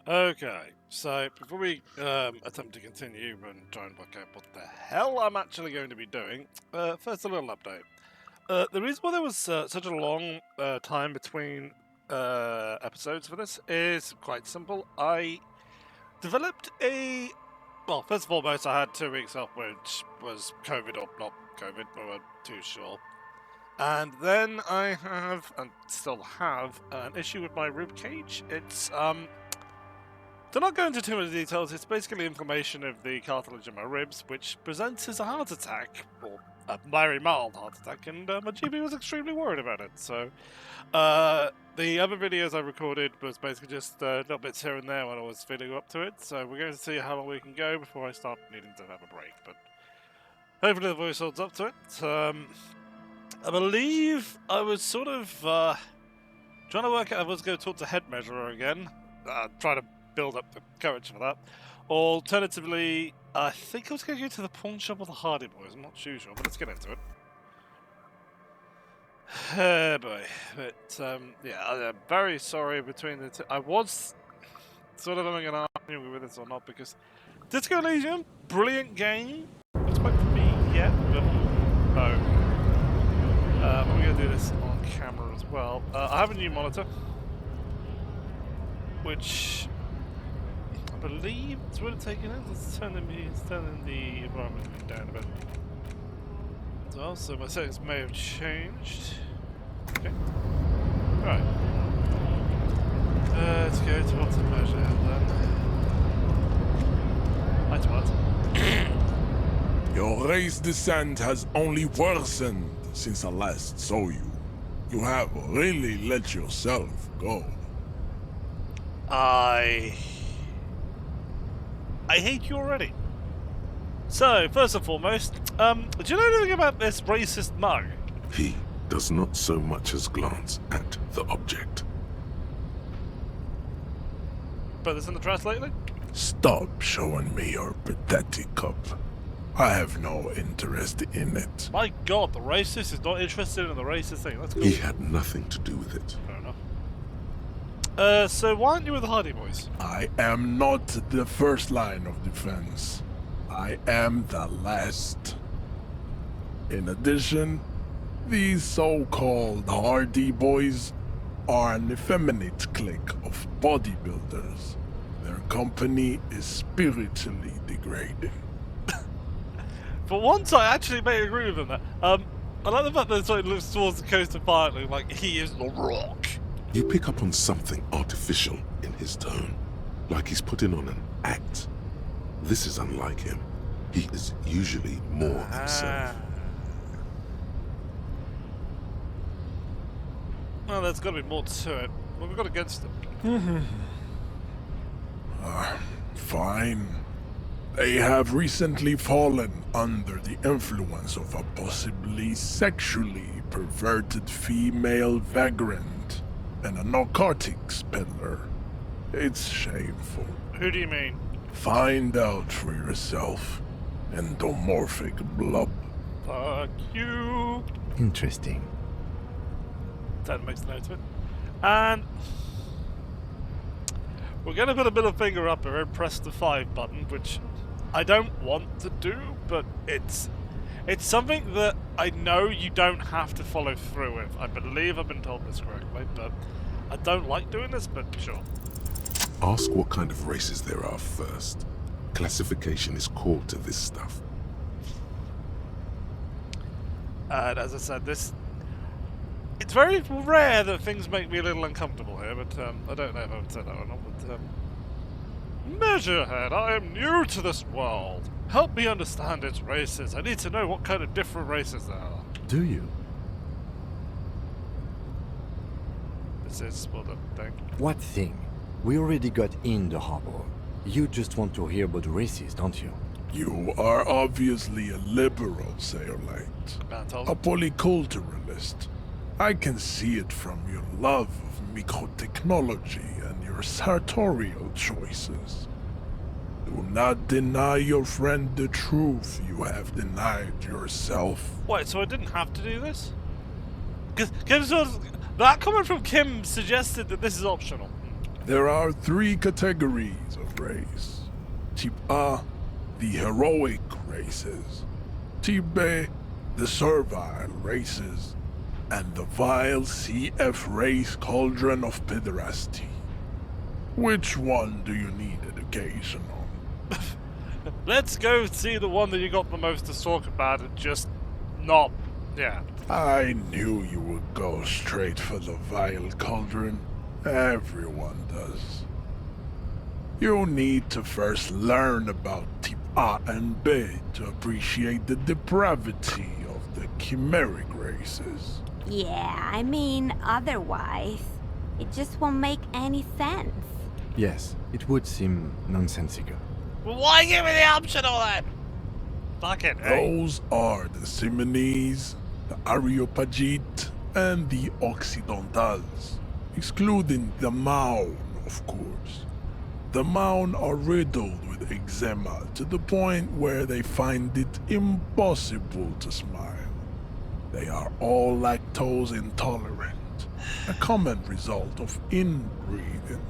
Okay, so before we attempt to continue and try and work out what the hell I'm actually going to be doing, first a little update. The reason why there was such a long time between episodes for this is quite simple. I developed a... Well, first and foremost, I had 2 weeks off, which was COVID or not COVID, we weren't too sure. And then I have, and still have, an issue with my rib cage. It's, to not go into too many details, it's basically inflammation of the cartilage in my ribs, which presents as a heart attack, or a very mild heart attack, and my GP was extremely worried about it. So, the other videos I recorded was basically just little bits here and there when I was feeling up to it. So we're going to see how long we can go before I start needing to have a break. But hopefully the voice holds up to it. I believe I was sort of trying to work out if I was going to talk to Head Measurer again, try to build up the courage for that. Alternatively, I think I was going to go to the pawn shop with the Hardy Boys. I'm not too sure, but let's get into it. Oh boy, but yeah, I'm very sorry between the two. I was sort of having an argument with this or not because Disco Elysium, brilliant game. It's quite for me yet, but no. We're going to do this on camera as well. I have a new monitor, which I believe it's worth taking it. It's turning the environment down a bit as well, so my settings may have changed. Okay. Right. Let's go to what's the Measurehead then. Hi, Twat. Your race descent has only worsened since I last saw you. You have really let yourself go. I hate you already. So, first and foremost, do you know anything about this racist mug? He does not so much as glance at the object. Put this in the trash lately? Stop showing me your pathetic cup. I have no interest in it. My god, the racist is not interested in the racist thing. That's cool. He had nothing to do with it. Fair enough. So why aren't you with the Hardy Boys? I am not the first line of defense. I am the last. In addition, these so-called Hardy Boys are an effeminate clique of bodybuilders. Their company is spiritually degrading. For once, I actually may agree with him there. I like the fact that it looks towards the coast defiantly, like he is the Rock. You pick up on something artificial in his tone, like he's putting on an act. This is unlike him. He is usually more himself. Well, there's got to be more to it. What have we got against him? Fine. They have recently fallen under the influence of a possibly sexually perverted female vagrant and a narcotics peddler. It's shameful. Who do you mean? Find out for yourself, endomorphic blub. Fuck you. Interesting. That makes note of it. And we're going to put a middle finger up here and press the 5 button, which I don't want to do, but it's something that I know you don't have to follow through with. I believe I've been told this correctly, but I don't like doing this, but sure. Ask what kind of races there are first. Classification is core to this stuff. And as I said, it's very rare that things make me a little uncomfortable here, but I don't know if I would say that or not, but Measurehead, I am new to this world. Help me understand its races. I need to know what kind of different races there are. Do you? This is what the thing. What thing? We already got in the harbor. You just want to hear about races, don't you? You are obviously a liberal, Sayolite. A polyculturalist. I can see it from your love of microtechnology and your sartorial choices. Do not deny your friend the truth you have denied yourself. Wait, so I didn't have to do this? Because that comment from Kim suggested that this is optional. There are 3 categories of race. Type A, the heroic races. Type B, the servile races. And the vile CF race cauldron of pederasty. Which one do you need education on? Let's go see the one that you got the most to talk about and just not. Yeah. I knew you would go straight for the vile cauldron. Everyone does. You need to first learn about Type A and B to appreciate the depravity of the chimeric races. Yeah, I mean, otherwise, it just won't make any sense. Yes, it would seem nonsensical. Well, why give me the option all that? Fucking hey. Those are the Simonese, the Areopagite, and the Occidentals, excluding the Maun, of course. The Maun are riddled with eczema to the point where they find it impossible to smile. They are all lactose intolerant, a common result of inbreeding.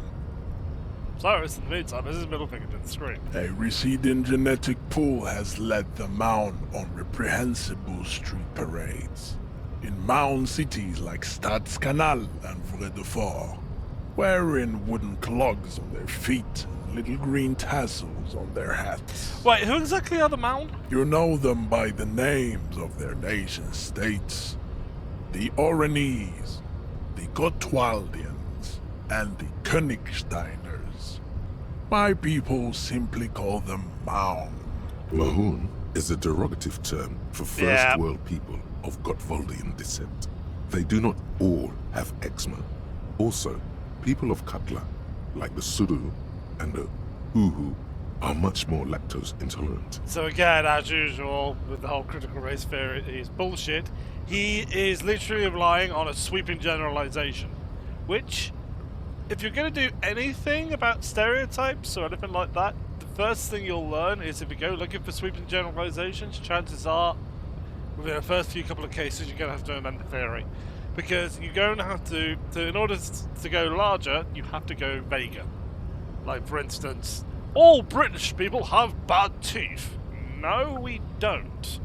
Cyrus, in the meantime, this is middle finger to the screen. A receding genetic pool has led the Maun on reprehensible street parades. In Maun cities like Stadskanal and Vredefort, wearing wooden clogs on their feet and little green tassels on their hats. Wait, who exactly are the Mound? You know them by the names of their nation-states. The Oranese, the Gotwaldians, and the Königsteiners. My people simply call them Maun. Mahun is a derogative term for first Yeah. world people of Gotwaldian descent. They do not all have eczema. Also, people of Katla, like the Suru and the Uhu, are much more lactose intolerant. So again, as usual, with the whole critical race theory is bullshit. He is literally relying on a sweeping generalization, which, if you're going to do anything about stereotypes or anything like that, the first thing you'll learn is if you go looking for sweeping generalizations, chances are, within the first few couple of cases, you're going to have to amend the theory. Because you're going to have to in order to go larger, you have to go vaguer. Like, for instance, all British people have bad teeth. No, we don't.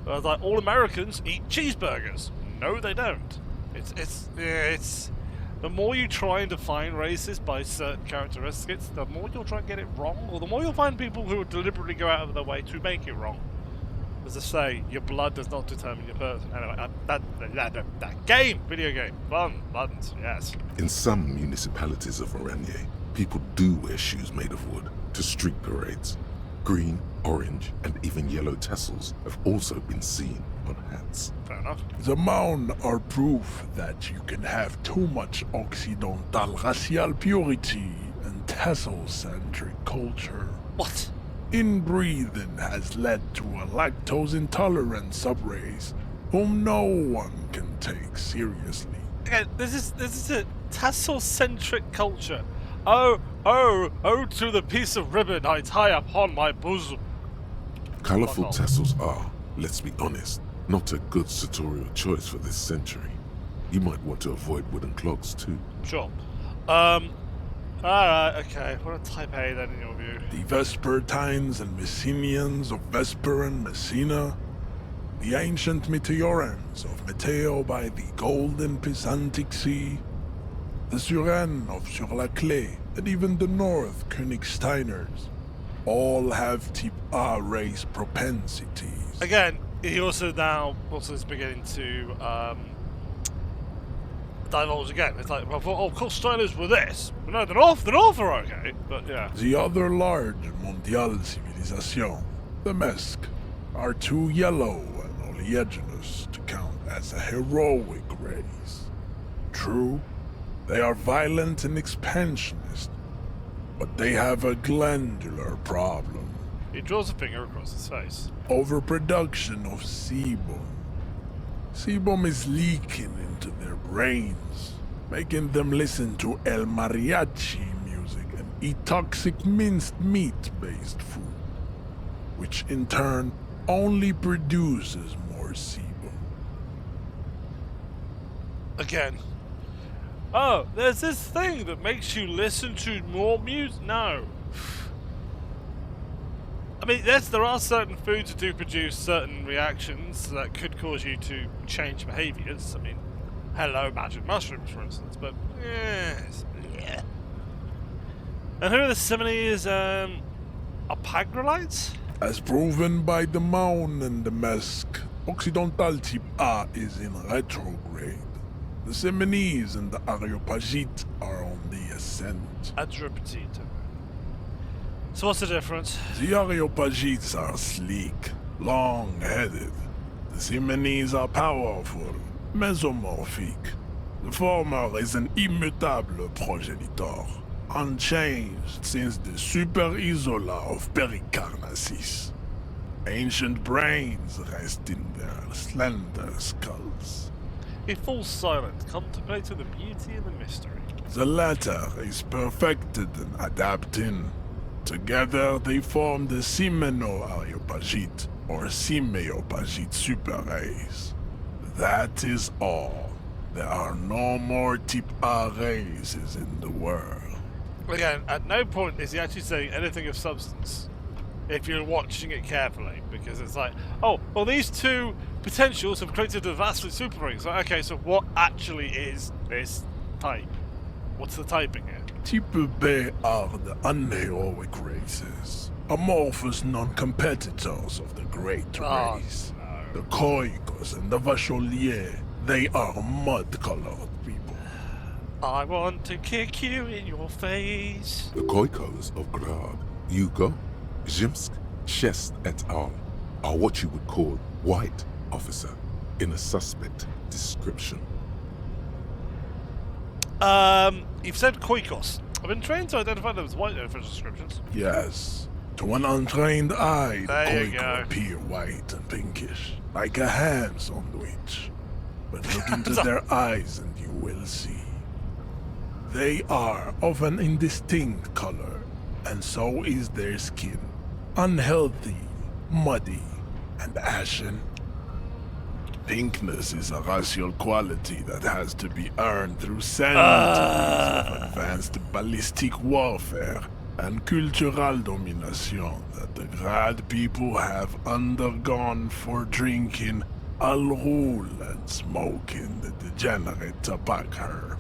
Like, all Americans eat cheeseburgers. No, they don't. It's the more you try and define races by certain characteristics, the more you'll try and get it wrong, or the more you'll find people who would deliberately go out of their way to make it wrong. As I say, your blood does not determine your person. Anyway, that game, video game, fun, buttons, yes. In some municipalities of Oranje, people do wear shoes made of wood to street parades. Green, orange, and even yellow tassels have also been seen on hats. Fair enough. The Maun are proof that you can have too much Occidental racial purity and tassel-centric culture. What? Inbreeding has led to a lactose-intolerant subrace whom no one can take seriously. Okay, this is a tassel-centric culture. Oh, to the piece of ribbon I tie upon my bosom. Colourful Fuck off. tassels are, let's be honest, not a good sartorial choice for this century. You might want to avoid wooden clogs too. Sure. Alright, okay. What a type A then in your view? The Vespertines and Messenians of Vesper and Messina, the ancient Meteorans of Meteo by the golden Pisantic Sea, the Suren of Sur-la-Clé, and even the North Königsteiners, all have Type A race propensities. Again, he also is beginning to divulge again. It's like, well, of course, Steiners were this. But no, the North are okay. But yeah. The other large Mondial civilization, the Mesk, are too yellow and oleaginous to count as a heroic race. True, they are violent and expansionist, but they have a glandular problem. He draws a finger across his face. Overproduction of sebum. Sebum is leaking into their brains, making them listen to El Mariachi music and eat toxic minced meat-based food, which in turn only produces more sebum. Again. Oh, there's this thing that makes you listen to more music. No. I mean, yes, there are certain foods that do produce certain reactions that could cause you to change behaviours. I mean, hello, magic mushrooms, for instance. But yes, yeah. And who are the Simonees? Apagralites? As proven by the Mound and the Mask, Occidental Type A is in retrograde. The Simonees and the Areopagite are on the ascent. Adreptito. So what's the difference? The Areopagites are sleek, long-headed. The Simonees are powerful, mesomorphic. The former is an immutable progenitor, unchanged since the Super Isola of Pericarnassus. Ancient brains rest in their slender skulls. He falls silent, contemplating the beauty and the mystery. The latter is perfected and adapting. Together they form the Simeno-Areopagite or Simeopagite super race. That is all. There are no more Type A races in the world. Again, at no point is he actually saying anything of substance. If you're watching it carefully, because it's like, oh, well, these two potentials have created a vastly super race. Like, okay, so what actually is this type? What's the typing here? Type B are the unheroic races, amorphous non-competitors of the great race. No. The Koikos and the Vacholier, they are mud-colored people. I want to kick you in your face. The Koikos of Grad, Yugo, Zhimsk, Shest et al. Are what you would call white officer in a suspect description. You've said Koikos. I've been trained to identify them as white official descriptions. Yes, to an untrained eye, the There you Koiko go. appear white and pinkish, like a ham sandwich. But look into their eyes and you will see. They are of an indistinct color, and so is their skin. Unhealthy, muddy, and ashen. Pinkness is a racial quality that has to be earned through centuries of advanced ballistic warfare and cultural domination that the Grad people have undergone for drinking Al-Rul and smoking the degenerate tobacco herb,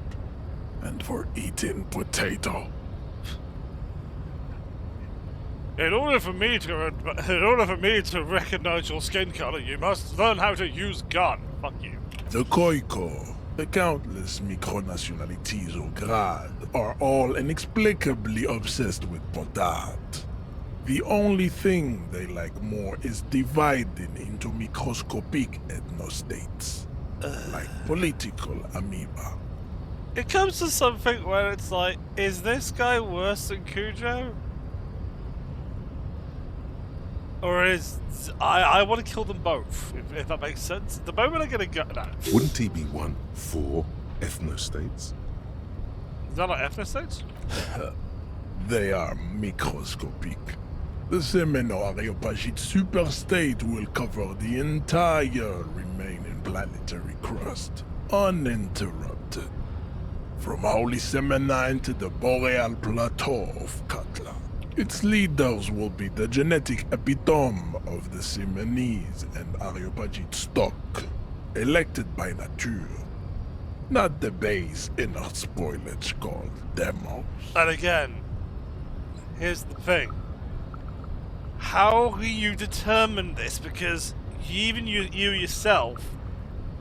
and for eating potato. In order for me to recognize your skin color, you must learn how to use gun. Fuck you. The Koiko, the countless micronationalities of Grad, are all inexplicably obsessed with potat. The only thing they like more is dividing into microscopic ethnostates, like political amoeba. It comes to something where it's like, is this guy worse than Cujo? Or is... I want to kill them both, if that makes sense. The moment I'm gonna go... No. Wouldn't he be one for ethnostates? Is that like ethnostates? They are microscopic. The Semeno-Areopagite superstate will cover the entire remaining planetary crust, uninterrupted. From Holy Semenine to the Boreal Plateau of Katla. Its leaders will be the genetic epitome of the Simonese and Areopagite stock, elected by nature, not the base inner spoilage called demos. And again, here's the thing. How will you determine this? Because even you yourself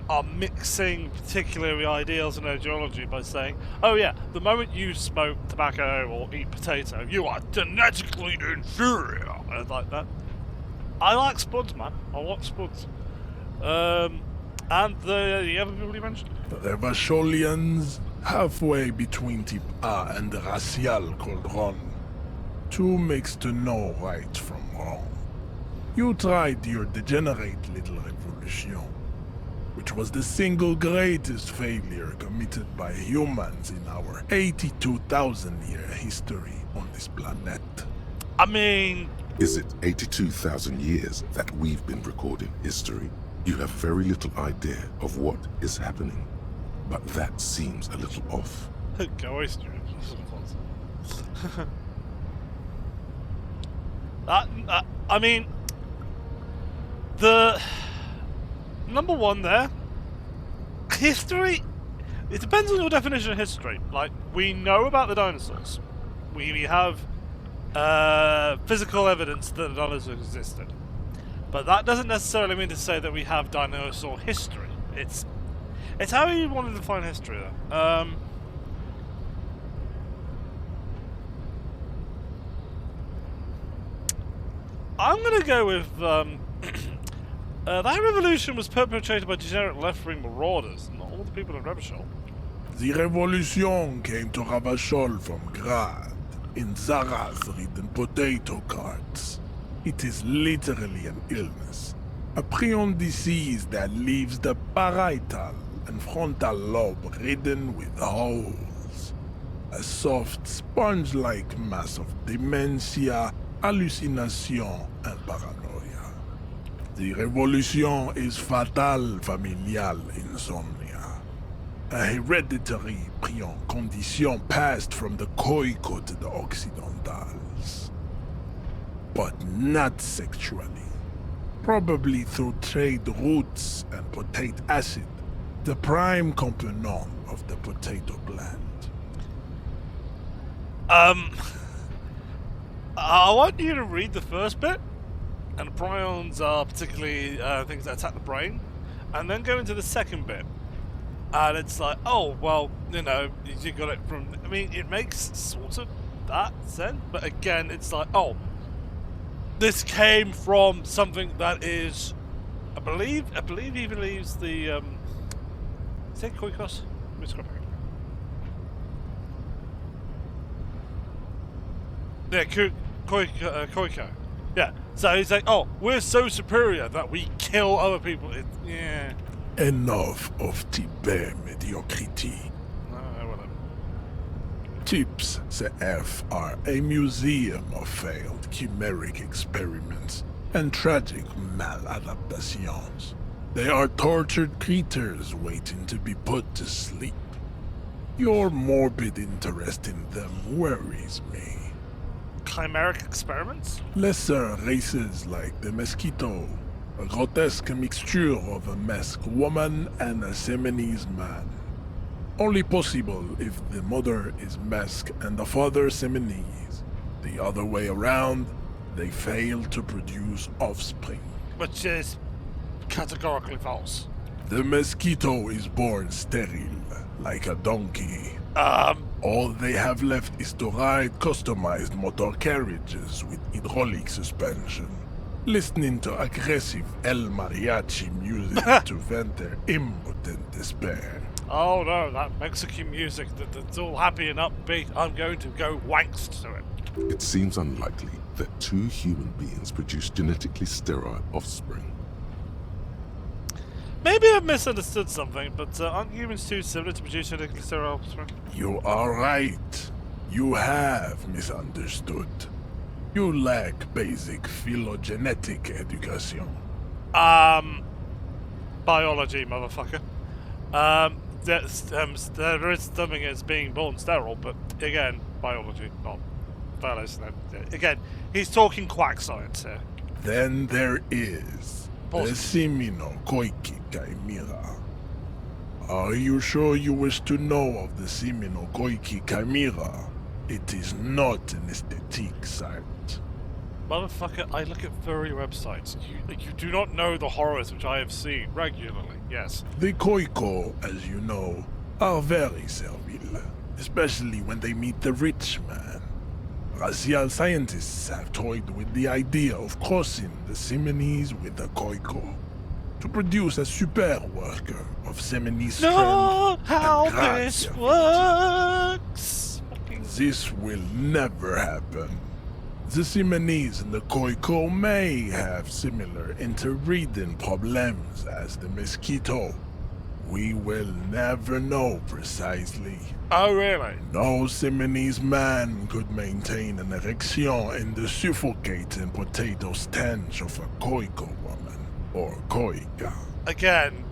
are mixing particular ideals and ideology by saying, oh yeah, the moment you smoke tobacco or eat potato, you are genetically inferior. And like that. I like spuds, man. I like spuds. And the other people you mentioned? The Vacholians, halfway between Type A and the Racial Cauldron. Two makes to know right from wrong. You tried your degenerate little revolution, which was the single greatest failure committed by humans in our 82,000-year history on this planet. I mean... Is it 82,000 years that we've been recording history? You have very little idea of what is happening. but that seems a little off. Go oyster. I mean, the number one there, history. It depends on your definition of history. Like, we know about the dinosaurs. We have physical evidence that the dinosaurs existed. But that doesn't necessarily mean to say that we have dinosaur history. It's how you want to define history, though. I'm going to go with that revolution was perpetrated by degenerate left-wing marauders, not all the people in Rebishol. The revolution came to Ravachol from Grad in Zaraz-ridden potato carts. It is literally an illness, a prion disease that leaves the parietal and frontal lobe ridden with holes. A soft, sponge-like mass of dementia, hallucination, and paranoia. The revolution is fatal familial insomnia. A hereditary prion condition passed from the Koiko to the Occidentals. But not sexually. Probably through trade routes and potate acid, the prime component of the potato plant. I want you to read the first bit, and prions are particularly things that attack the brain, and then go into the second bit. And it's like, oh, well, you know, you got it from... I mean, it makes sort of that sense, but again, it's like, oh, this came from something that is... I believe he believes the... is it Koikos? Let me scrap it. Yeah, Koiko. Yeah, so he's like, oh, we're so superior that we kill other people. Yeah. Enough of Tibet mediocrity. Whatever. Tips CF are a museum of failed chimeric experiments and tragic maladaptations. They are tortured creatures waiting to be put to sleep. Your morbid interest in them worries me. Chimeric experiments? Lesser races like the mosquito, a grotesque mixture of a masked woman and a Seminese man. Only possible if the mother is masked and the father Seminese. The other way around, they fail to produce offspring. Which is categorically false. The mosquito is born sterile, like a donkey. All they have left is to ride customized motor carriages with hydraulic suspension, listening to aggressive El Mariachi music to vent their impotent despair. Oh no, that Mexican music that's all happy and upbeat, I'm going to go wanks to it. It seems unlikely that two human beings produce genetically sterile offspring. Maybe I've misunderstood something, but aren't humans too similar to produce genetically sterile offspring? You are right. You have misunderstood. You lack basic phylogenetic education. Biology, motherfucker. There is something as being born sterile, but again, biology, not fellas. Again, he's talking quack science here. Then there is the Simino Koiki Chimera. Are you sure you wish to know of the Simino Koiki Chimera? It is not an aesthetic site. Motherfucker, I look at furry websites. You do not know the horrors which I have seen regularly, yes. The Koiko, as you know, are very servile, especially when they meet the rich man. Racial scientists have toyed with the idea of crossing the Seminese with the Koiko to produce a super worker of Seminese strength. Know how and this gracia. works! This will never happen. The Seminese and the Koiko may have similar interbreeding problems as the mosquito. We will never know precisely. Oh, really? No Seminese man could maintain an erection in the suffocating potato stench of a Koiko woman, or Koika. Again,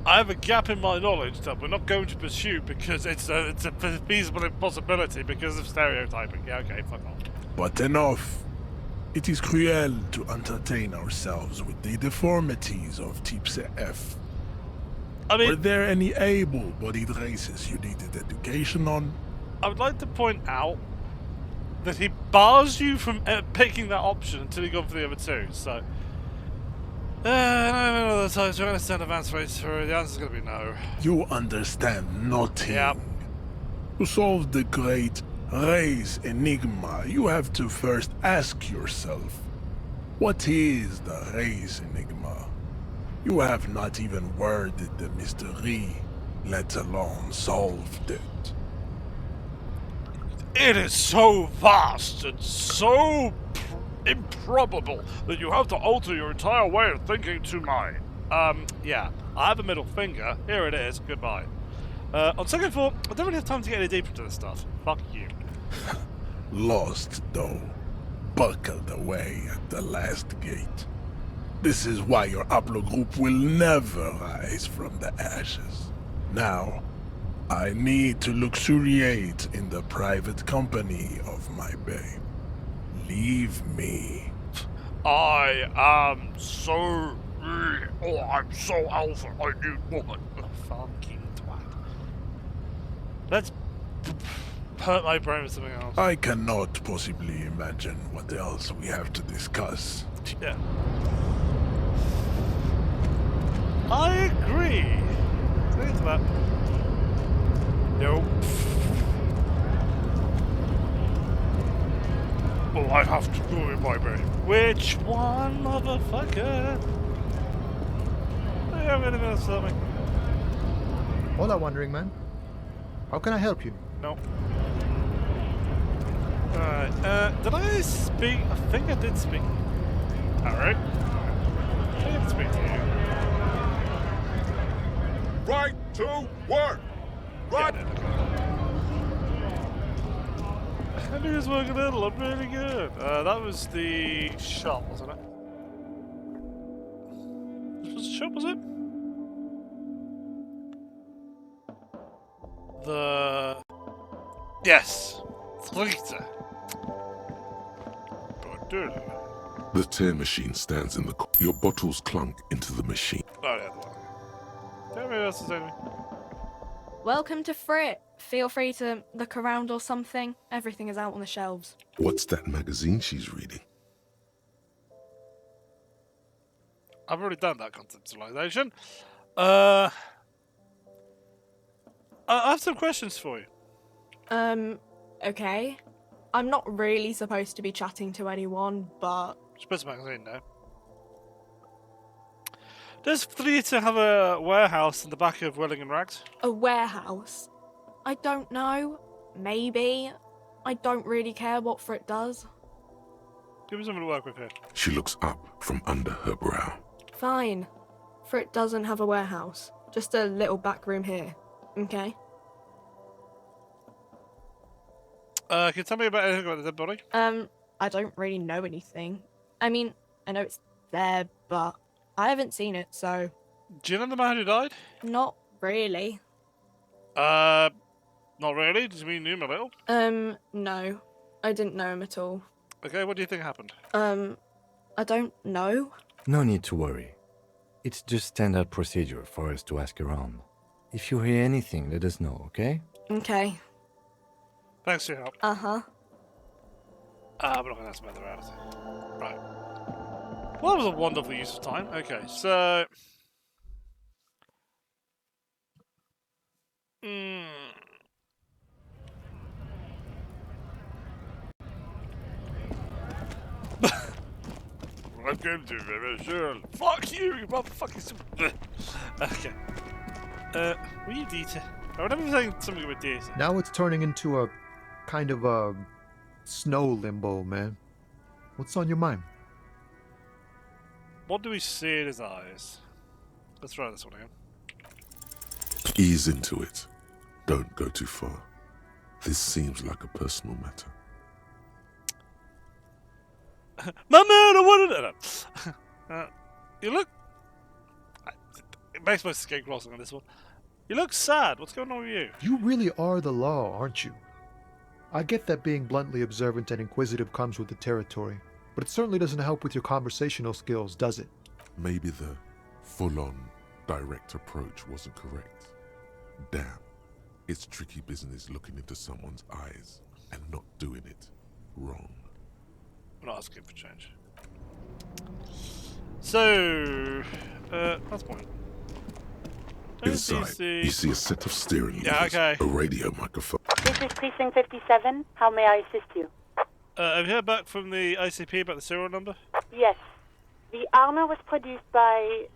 I have a gap in my knowledge that we're not going to pursue because it's a feasible impossibility because of stereotyping. Yeah, okay, fuck off. But enough. It is cruel to entertain ourselves with the deformities of Type F. I Were mean, there any able-bodied races you needed education on? I would like to point out that he bars you from picking that option until he gone for the other two, so... no, so to understand advanced race for the answer's gonna be no. You understand nothing. Yep. To solve the great race enigma, you have to first ask yourself, what is the race enigma? You have not even worded the mystery, let alone solved it. It is so vast and so improbable that you have to alter your entire way of thinking to mine. Yeah, I have a middle finger. Here it is. Goodbye. On second thought, I don't really have time to get any deeper into this stuff. Fuck you. Lost, though, buckled away at the last gate. This is why your haplogroup will never rise from the ashes. Now, I need to luxuriate in the private company of my babe. Leave me. I am so... Oh, I'm so alpha. I need woman. Fucking twat. Let's hurt my brain with something else. I cannot possibly imagine what else we have to discuss. Yeah. I agree. Think to that. Nope. Oh, I have to go in my brain. Which one, motherfucker? I have anything else to tell me? Hola, Wandering Man. How can I help you? No. Alright, did I speak? I think I did speak. Alright. I did speak to you. Right to work! Right! I knew he was working a little, I'm really good. That was the shop, wasn't it? This was the shop, was it? The... Yes! Richter. The tear machine stands in the Your bottles clunk into the machine. Oh, yeah, the one. Tell me what else is anything. Welcome to Frit. Feel free to look around or something. Everything is out on the shelves. What's that magazine she's reading? I've already done that conceptualization. I have some questions for you. Okay. I'm not really supposed to be chatting to anyone, but... Supposed magazine now. Does Theatre have a warehouse in the back of Welling and Rags? A warehouse? I don't know. Maybe. I don't really care what Frit does. Give me something to work with here. She looks up from under her brow. Fine. Frit doesn't have a warehouse. Just a little back room here. Okay? Can you tell me about anything about the dead body? I don't really know anything. I mean, I know it's there, but I haven't seen it, so... Do you know the man who died? Not really. Not really? Does it mean you knew him a little? No. I didn't know him at all. Okay, what do you think happened? I don't know. No need to worry. It's just standard procedure for us to ask around. If you hear anything, let us know, okay? Okay. Thanks for your help. Uh-huh. I'm not going to ask about the reality. Right. Well, that was a wonderful use of time. Okay, so... Welcome to Measurehead. Fuck you, you motherfucking... Okay. Were you Dieter? I remember saying something with Dieter. Now it's turning into a kind of a snow limbo, man. What's on your mind? What do we see in his eyes? Let's try this one again. Ease into it. Don't go too far. This seems like a personal matter. My man, I wanted it. You look... makes my skin crossing on this one. You look sad. What's going on with you? You really are the law, aren't you? I get that being bluntly observant and inquisitive comes with the territory, but it certainly doesn't help with your conversational skills, does it? Maybe the full-on direct approach wasn't correct. Damn, it's tricky business looking into someone's eyes and not doing it wrong. I'm not asking for change. So, that's point. Inside, you see a set of steering levers, okay. a radio microphone. This is Precinct 57. How may I assist you? Have you heard back from the ICP about the serial number? Yes. The armor was produced by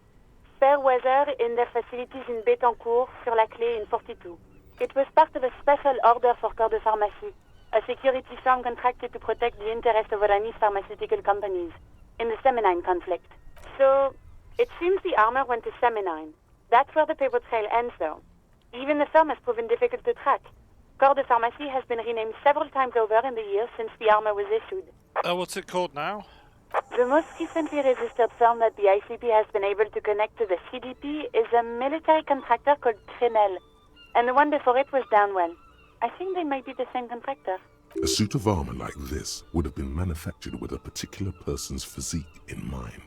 Fairweather in their facilities in Betancourt, sur la Clé in 42. It was part of a special order for Corps de Pharmacie, a security firm contracted to protect the interests of Oranese pharmaceutical companies in the Seminine conflict. So, it seems the armor went to Seminine. That's where the paper trail ends, though. Even the firm has proven difficult to track. Corps de Pharmacie has been renamed several times over in the years since the armor was issued. What's it called now? The most recently registered firm that the ICP has been able to connect to the CDP is a military contractor called Trinell, and the one before it was Downwell. I think they might be the same contractor. A suit of armor like this would have been manufactured with a particular person's physique in mind.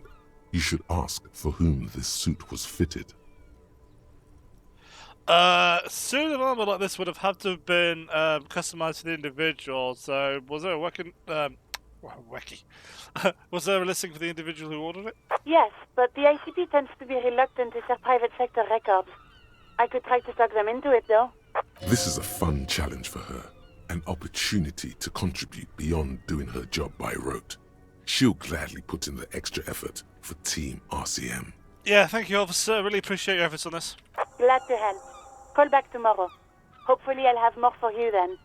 You should ask for whom this suit was fitted. Suit of armor like this would have had to have been customized for the individual. So, was there a was there a listing for the individual who ordered it? Yes, but the ICP tends to be reluctant to share private sector records. I could try to talk them into it, though. This is a fun challenge for her, an opportunity to contribute beyond doing her job by rote. She'll gladly put in the extra effort for Team RCM. Yeah, thank you, officer. Really appreciate your efforts on this. Glad to help. Call back tomorrow. Hopefully I'll have more for you then.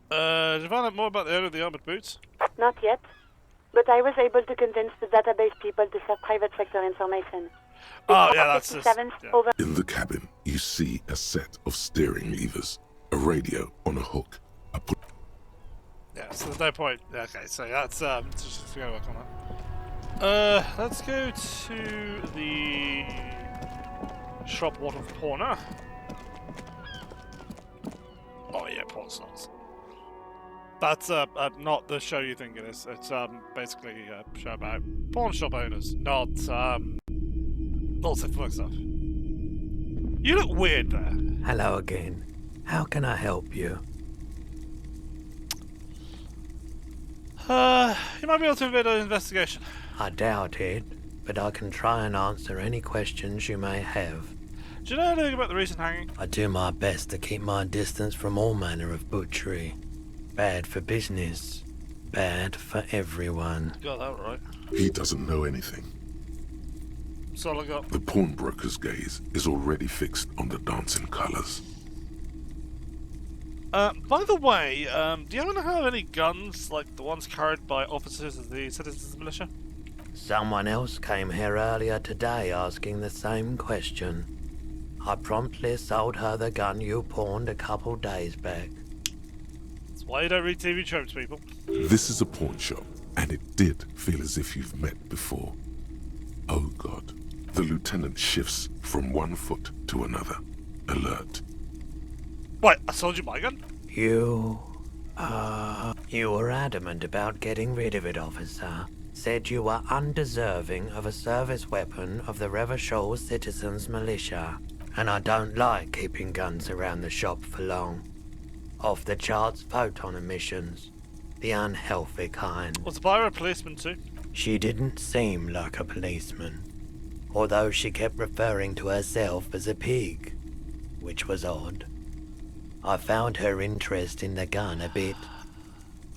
Did you find out more about the owner of the armored boots? Not yet. But I was able to convince the database people to share private sector information. Oh, yeah, that's just... 57's Yeah. over. In the cabin, you see a set of steering levers, a radio on a hook, a put. Yeah, so there's no point. Yeah, okay, so that's, just to go work on that. Let's go to the shop water corner. Oh yeah, porn stars. That's not the show you think it is. It's basically a show about pawn shop owners, not sex work stuff. You look weird there. Hello again. How can I help you? You might be able to invade an investigation. I doubt it, but I can try and answer any questions you may have. Do you know anything about the recent hanging? I do my best to keep my distance from all manner of butchery. Bad for business. Bad for everyone. Got that right. He doesn't know anything. That's all I got. The pawnbroker's gaze is already fixed on the dancing colors. By the way, do you happen to have any guns like the ones carried by officers of the Citizens Militia? Someone else came here earlier today asking the same question. I promptly sold her the gun you pawned a couple days back. That's why you don't read TV tropes, people. This is a pawn shop, and it did feel as if you've met before. Oh God. The lieutenant shifts from one foot to another, alert. Wait, I sold you my gun? You were adamant about getting rid of it, officer. Said you were undeserving of a service weapon of the Revachol Citizens Militia. And I don't like keeping guns around the shop for long. Off the charts photon emissions. The unhealthy kind. Was the buyer a policeman too? She didn't seem like a policeman. Although she kept referring to herself as a pig. Which was odd. I found her interest in the gun a bit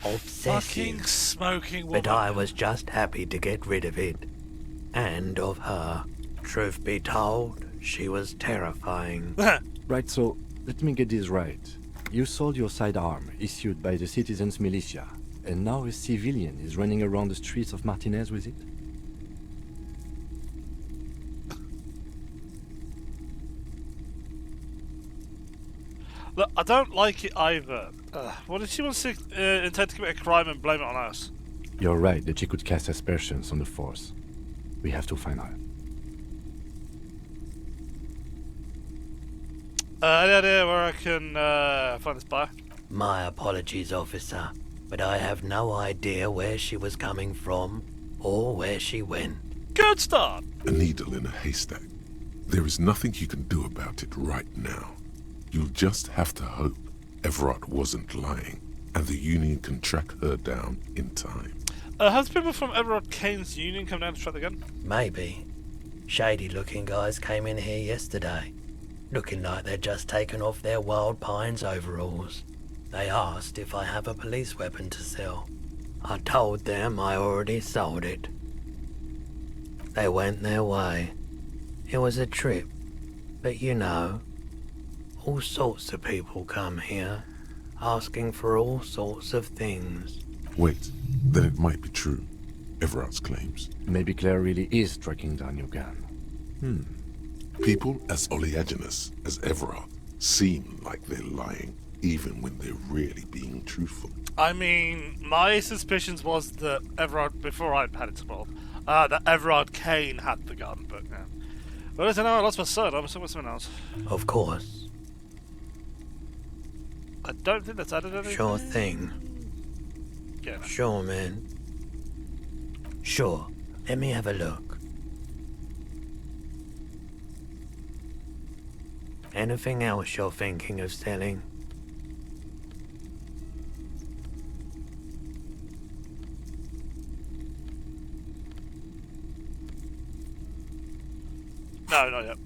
obsessive. Fucking smoking woman. But I was just happy to get rid of it. And of her. Truth be told, she was terrifying. Right, so let me get this right. You sold your sidearm, issued by the Citizens Militia, and now a civilian is running around the streets of Martinez with it? Look, I don't like it either. What if she wants to intend to commit a crime and blame it on us? You're right that she could cast aspersions on the Force. We have to find her. Any idea where I can find this buyer? My apologies, officer, but I have no idea where she was coming from or where she went. Good start. A needle in a haystack. There is nothing you can do about it right now. You'll just have to hope Everard wasn't lying, and the Union can track her down in time. Has people from Everard Kane's union come down to track the gun? Maybe. Shady-looking guys came in here yesterday, looking like they'd just taken off their Wild Pines overalls. They asked if I have a police weapon to sell. I told them I already sold it. They went their way. It was a trip, but you know, all sorts of people come here, asking for all sorts of things. Wait, then it might be true. Everard's claims. Maybe Claire really is tracking down your gun. People as oleaginous as Everard seem like they're lying, even when they're really being truthful. I mean, my suspicions was that Everard, before I had it spoiled, that Everard Kane had the gun, but yeah. Well, listen, I lost my sword. I'm assuming someone else. Of course. I don't think that's added anything. Sure thing. Yeah. No. Sure, man. Sure. Let me have a look. Anything else you're thinking of selling? No, not yet.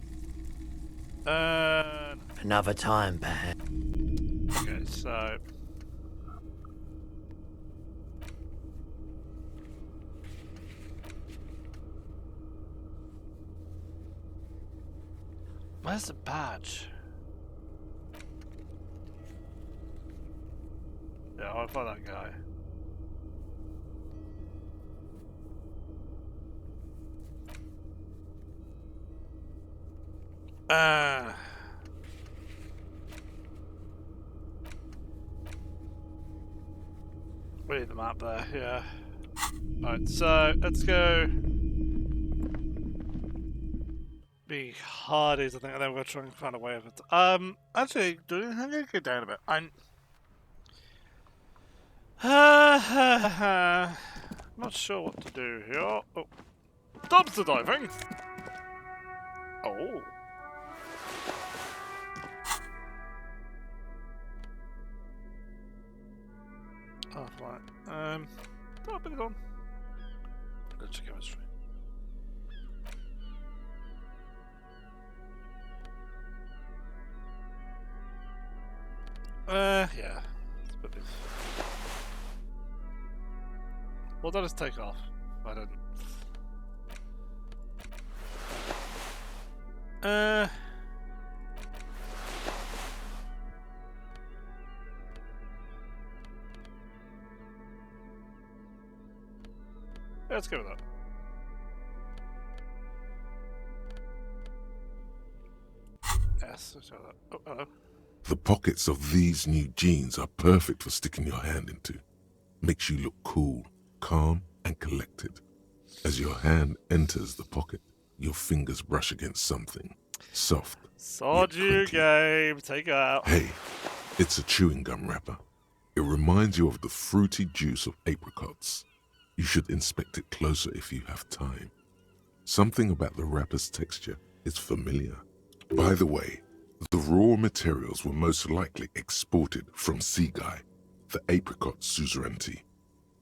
Another time, perhaps. Okay, so... Where's the badge? Yeah, I'll find that guy. We need the map there, yeah. Alright, so let's go. Be Hardy's, I think, and then we'll try and find a way of it. Actually, I'm gonna go down a bit. I'm not sure what to do here. Oh, dumpster diving. Oh. Oh, fine. Oh, put it on. Let's check chemistry. Yeah. Let's put this. What did I just take off? I didn't. Yeah, let's go with that. Yes, let's go with that. Oh, hello. The pockets of these new jeans are perfect for sticking your hand into. Makes you look cool, calm, and collected. As your hand enters the pocket, your fingers brush against something soft. Sod you game, take it out. Hey, it's a chewing gum wrapper. It reminds you of the fruity juice of apricots. You should inspect it closer if you have time. Something about the wrapper's texture is familiar. By the way, the raw materials were most likely exported from Seaguy, the apricot suzerainty,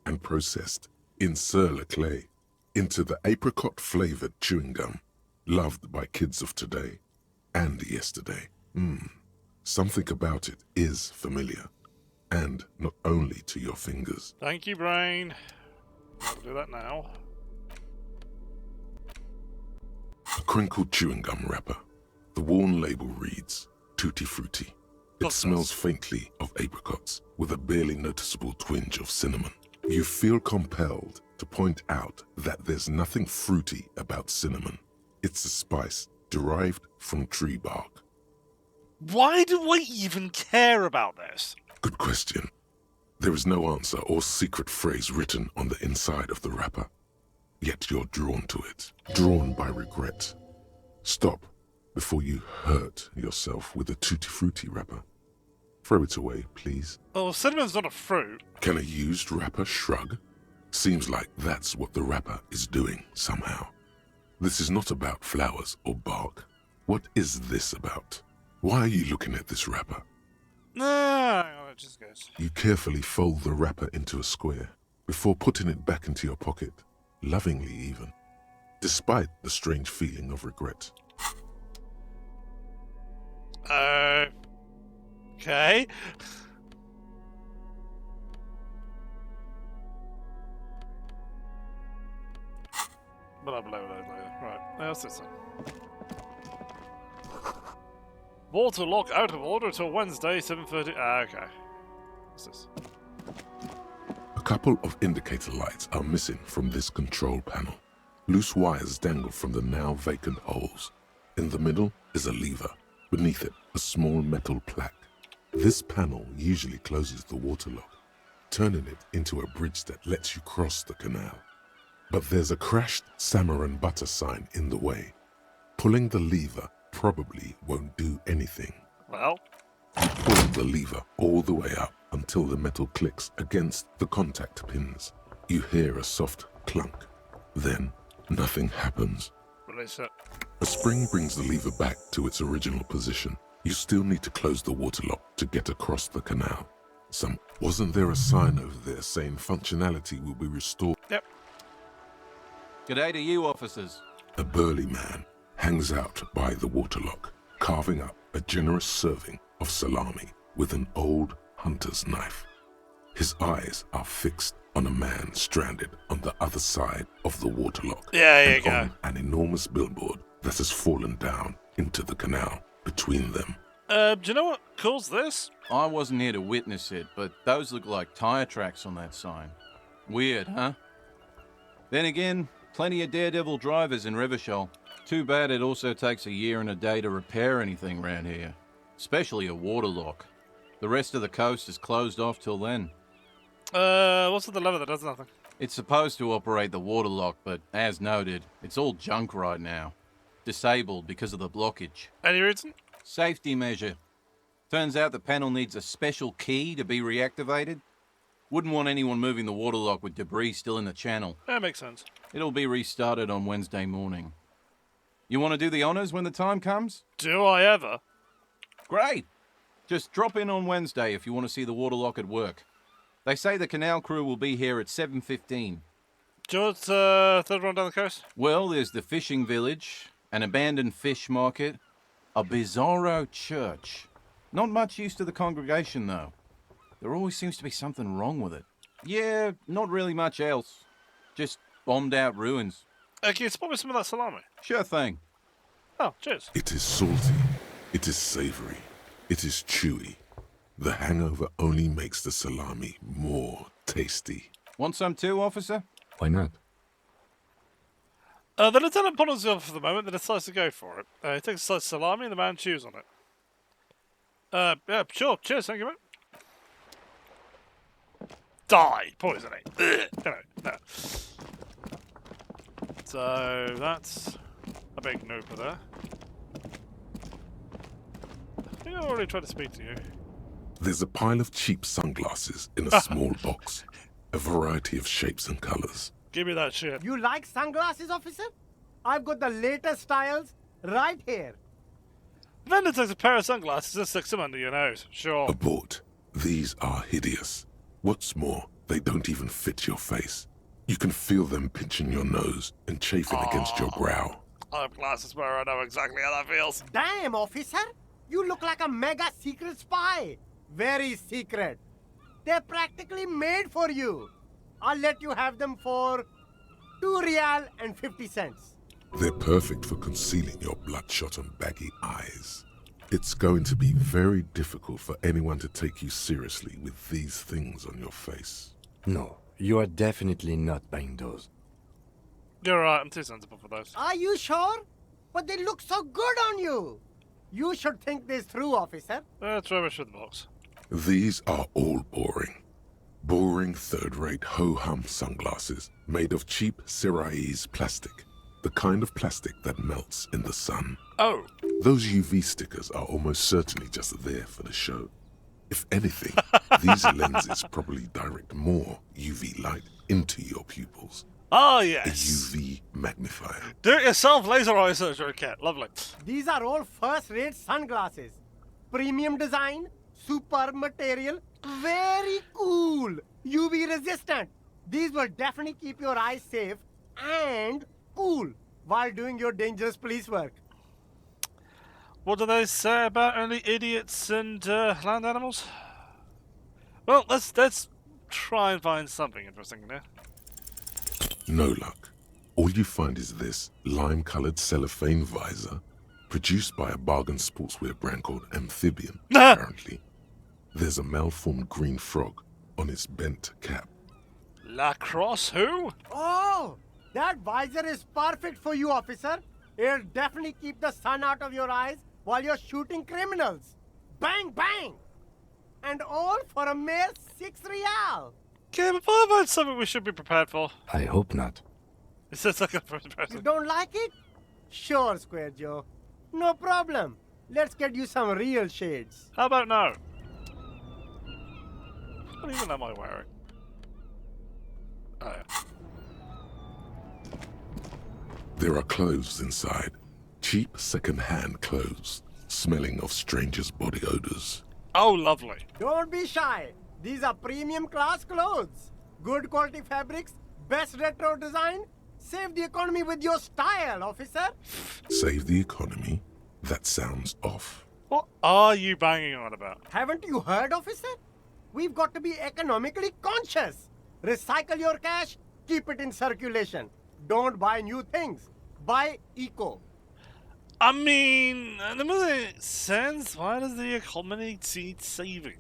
and processed in Sur-le-Clay into the apricot-flavored chewing gum, loved by kids of today and yesterday. Something about it is familiar, and not only to your fingers. Thank you, brain. I'll do that now. A crinkled chewing gum wrapper. The worn label reads, Tutti Frutti. It smells faintly of apricots, with a barely noticeable twinge of cinnamon. You feel compelled to point out that there's nothing fruity about cinnamon. It's a spice derived from tree bark. Why do I even care about this? Good question. There is no answer or secret phrase written on the inside of the wrapper. Yet you're drawn to it, drawn by regret. Stop before you hurt yourself with a Tutti Frutti wrapper. Throw it away, please. Oh, cinnamon's not a fruit. Can a used wrapper shrug? Seems like that's what the wrapper is doing somehow. This is not about flowers or bark. What is this about? Why are you looking at this wrapper? No, hang on, it just goes. You carefully fold the wrapper into a square before putting it back into your pocket, lovingly even, despite the strange feeling of regret. Okay. But I'll blow it out later. Right, how's this one? Water lock out of order till Wednesday, 7:30. Ah, okay. What's this? A couple of indicator lights are missing from this control panel. Loose wires dangle from the now vacant holes. In the middle is a lever. Beneath it, a small metal plaque. This panel usually closes the water lock, turning it into a bridge that lets you cross the canal. But there's a crashed salmon and butter sign in the way. Pulling the lever probably won't do anything. Well, Pull the lever all the way up until the metal clicks against the contact pins. You hear a soft clunk. Then, nothing happens. release it. A spring brings the lever back to its original position. You still need to close the water lock to get across the canal. Wasn't there a sign over there saying functionality will be restored? Yep. G'day to you, officers. A burly man hangs out by the waterlock, carving up a generous serving of salami with an old hunter's knife. His eyes are fixed on a man stranded on the other side of the waterlock. Yeah, there you go. On an enormous billboard that has fallen down into the canal between them. Do you know what caused this? I wasn't here to witness it, but those look like tire tracks on that sign. Weird, huh? Then again, plenty of daredevil drivers in Revachol. Too bad it also takes a year and a day to repair anything around here, especially a waterlock. The rest of the coast is closed off till then. What's with the lever that does nothing? It's supposed to operate the waterlock, but as noted, it's all junk right now. Disabled because of the blockage. Any reason? Safety measure. Turns out the panel needs a special key to be reactivated. Wouldn't want anyone moving the waterlock with debris still in the channel. That makes sense. It'll be restarted on Wednesday morning. You want to do the honors when the time comes? Do I ever? Great! Just drop in on Wednesday if you want to see the waterlock at work. They say the canal crew will be here at 7:15. Do you want third one down the coast? Well, there's the fishing village, an abandoned fish market, a bizarro church. Not much use to the congregation, though. There always seems to be something wrong with it. Yeah, not really much else. Just bombed out ruins. Can you spot me some of that salami? Sure thing. Oh, cheers. It is salty. It is savory. It is chewy. The hangover only makes the salami more tasty. Want some too, officer? Why not? The lieutenant ponders off for the moment, then decides to go for it. He takes a slice of salami and the man chews on it. Yeah, sure. Cheers, thank you, mate. Die! Poisoning. No. So, that's a big nooper there. I think I already tried to speak to you. There's a pile of cheap sunglasses in a small box. A variety of shapes and colors. Give me that shit. You like sunglasses, officer? I've got the latest styles right here. Vendor takes a pair of sunglasses and sticks them under your nose. Sure. Abort. These are hideous. What's more, they don't even fit your face. You can feel them pinching your nose and chafing against your brow. I have glasses where I know exactly how that feels. Damn, officer! You look like a mega secret spy. Very secret. They're practically made for you. I'll let you have them for 2 real and 50 cents. They're perfect for concealing your bloodshot and baggy eyes. It's going to be very difficult for anyone to take you seriously with these things on your face. No, you are definitely not buying those. You're right, I'm too sensible for those. Are you sure? But they look so good on you. You should think this through, officer. That's rubbish for the box. These are all boring. Boring third-rate ho-hum sunglasses made of cheap Syrahese plastic. The kind of plastic that melts in the sun. Oh. Those UV stickers are almost certainly just there for the show. If anything, these lenses probably direct more UV light into your pupils. Oh, A yes. UV magnifier. Do-it-yourself laser eye surgery kit. Lovely. These are all first-rate sunglasses. Premium design, super material, very cool, UV resistant. These will definitely keep your eyes safe and cool while doing your dangerous police work. What do they say about only idiots and land animals? Well, let's try and find something interesting there. No luck. All you find is this lime-colored cellophane visor, produced by a bargain sportswear brand called Amphibian, apparently. There's a malformed green frog on its bent cap. Lacrosse who? Oh, that visor is perfect for you, officer. It'll definitely keep the sun out of your eyes while you're shooting criminals. Bang, bang! And all for a mere 6 real. Okay, but what about something we should be prepared for? I hope not. Is this like a first You person? don't like it? Sure, Square Joe. No problem. Let's get you some real shades. How about no? What even am I wearing? Oh, yeah. There are clothes inside. Cheap second-hand clothes, smelling of strangers' body odors. Oh, lovely. Don't be shy. These are premium class clothes. Good quality fabrics, best retro design. Save the economy with your style, officer. Save the economy? That sounds off. What are you banging on about? Haven't you heard, officer? We've got to be economically conscious. Recycle your cash, keep it in circulation. Don't buy new things. Buy eco. I mean, that doesn't make sense. Why does the economy need saving?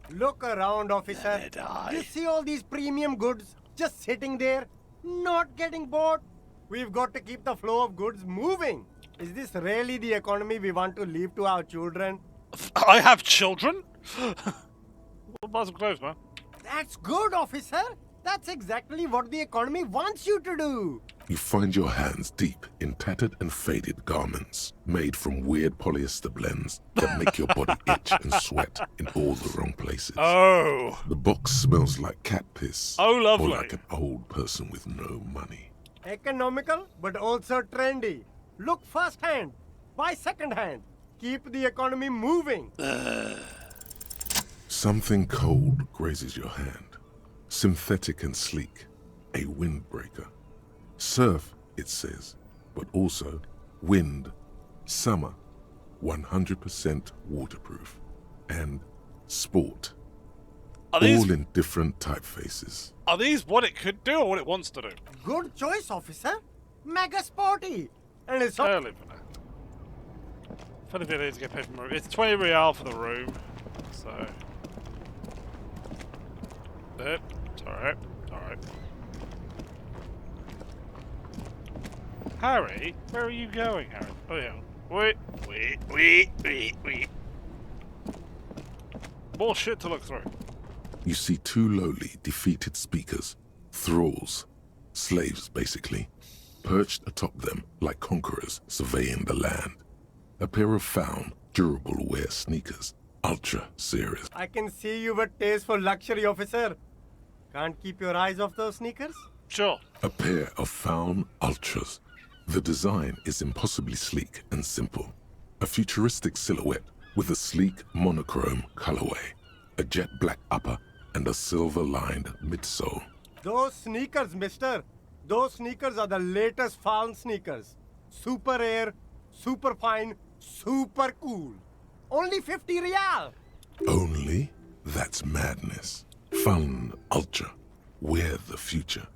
Look around, officer. Let it die. You see all these premium goods just sitting there, not getting bought? We've got to keep the flow of goods moving. Is this really the economy we want to leave to our children? I have children? We'll buy some clothes, man. That's good, officer. That's exactly what the economy wants you to do. You find your hands deep in tattered and faded garments made from weird polyester blends that make your body itch and sweat in all the wrong places. Oh. The box smells like cat piss. Oh, lovely. Or like an old person with no money. Economical, but also trendy. Look firsthand. Buy secondhand. Keep the economy moving. Something cold grazes your hand. Synthetic and sleek. A windbreaker. Surf, it says, but also wind, summer, 100% waterproof, and sport. Are these, all in different typefaces. are these what it could do or what it wants to do? Good choice, officer. Mega sporty. And it's all Early for that. Funny thing is to get paid for room. It's 20 real for the room, so. It's alright. Alright. Harry, where are you going, Harry? Oh yeah. Wait. More shit to look through. You see two lowly, defeated speakers, thralls, slaves basically, perched atop them like conquerors surveying the land. A pair of found, durable wear sneakers, ultra serious. I can see you with taste for luxury, officer. Can't keep your eyes off those sneakers? Sure. A pair of found ultras. The design is impossibly sleek and simple. A futuristic silhouette with a sleek monochrome colorway, a jet black upper, and a silver-lined midsole. Those sneakers, mister. Those sneakers are the latest found sneakers. Super air, super fine, super cool. Only 50 real. Only? That's madness. Fun Ultra. We're the future.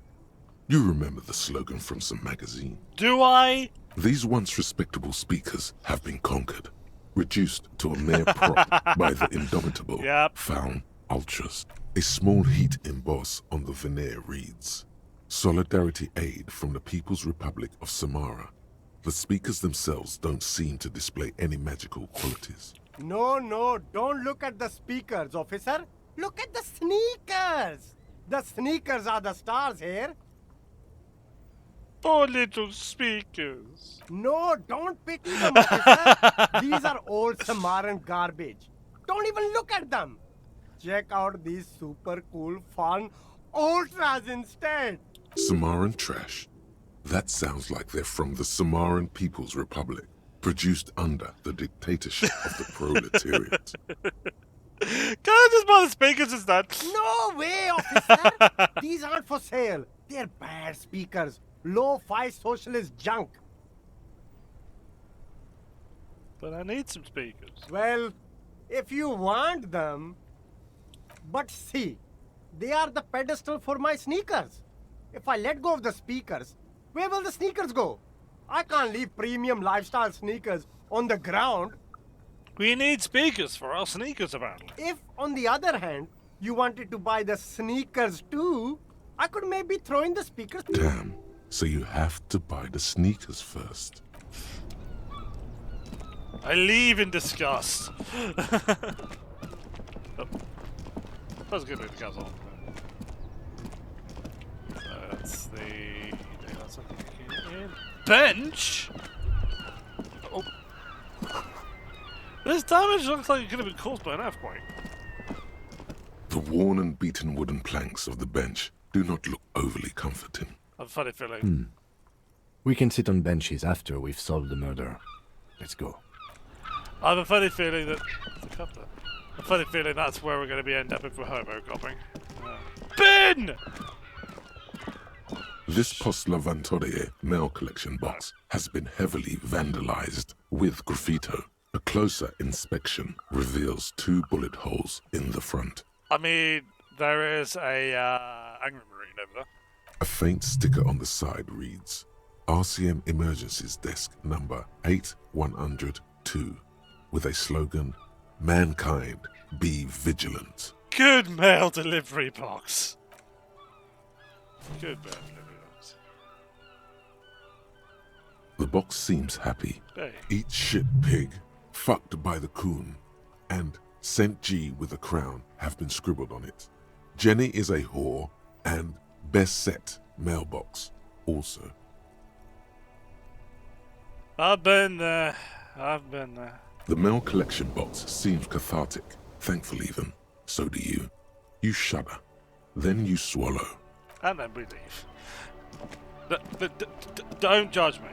You remember the slogan from some magazine. Do I? These once respectable speakers have been conquered, reduced to a mere prop by the indomitable Found Ultras. A small heat emboss on the veneer reads, Solidarity Aid from the People's Republic of Samara. The speakers themselves don't seem to display any magical qualities. No, don't look at the speakers, officer. Look at the sneakers. The sneakers are the stars here. Poor little speakers. No, don't pity them, officer. These are old Samaran garbage. Don't even look at them. Check out these super cool, fun ultras instead. Samaran trash. That sounds like they're from the Samaran People's Republic, produced under the dictatorship of the proletariat. Can I just buy the speakers instead? No way, officer. These aren't for sale. They're bad speakers. Low-fi socialist junk. But I need some speakers. Well, if you want them... But see, they are the pedestal for my sneakers. If I let go of the speakers, where will the sneakers go? I can't leave premium lifestyle sneakers on the ground. We need speakers for our sneakers, apparently. If, on the other hand, you wanted to buy the sneakers too, I could maybe throw in the speakers. Damn. So you have to buy the sneakers first. I leave in disgust. That's good with the cars on. That's the... That's something in. Bench? Oh. This damage looks like it could have been caused by an earthquake. The worn and beaten wooden planks of the bench do not look overly comforting. I have a funny feeling. We can sit on benches after we've solved the murder. Let's go. I have a funny feeling that... A funny feeling that's where we're going to be end up if we're hobo copping. Ben! This Post Lavatorie mail collection box has been heavily vandalized with graffito. A closer inspection reveals 2 bullet holes in the front. I mean, there is a Angry Marine over there. A faint sticker on the side reads, RCM Emergencies Desk number 8102, with a slogan, Mankind, be vigilant. Good mail delivery box. Good mail delivery box. The box seems happy. Hey. Eat shit pig, fucked by the coon, and St. G with a crown have been scribbled on it. Jenny is a whore, and best set mailbox also. I've been there. I've been there. The mail collection box seems cathartic, thankfully even. So do you. You shudder. Then you swallow. And then we leave. Don't judge me.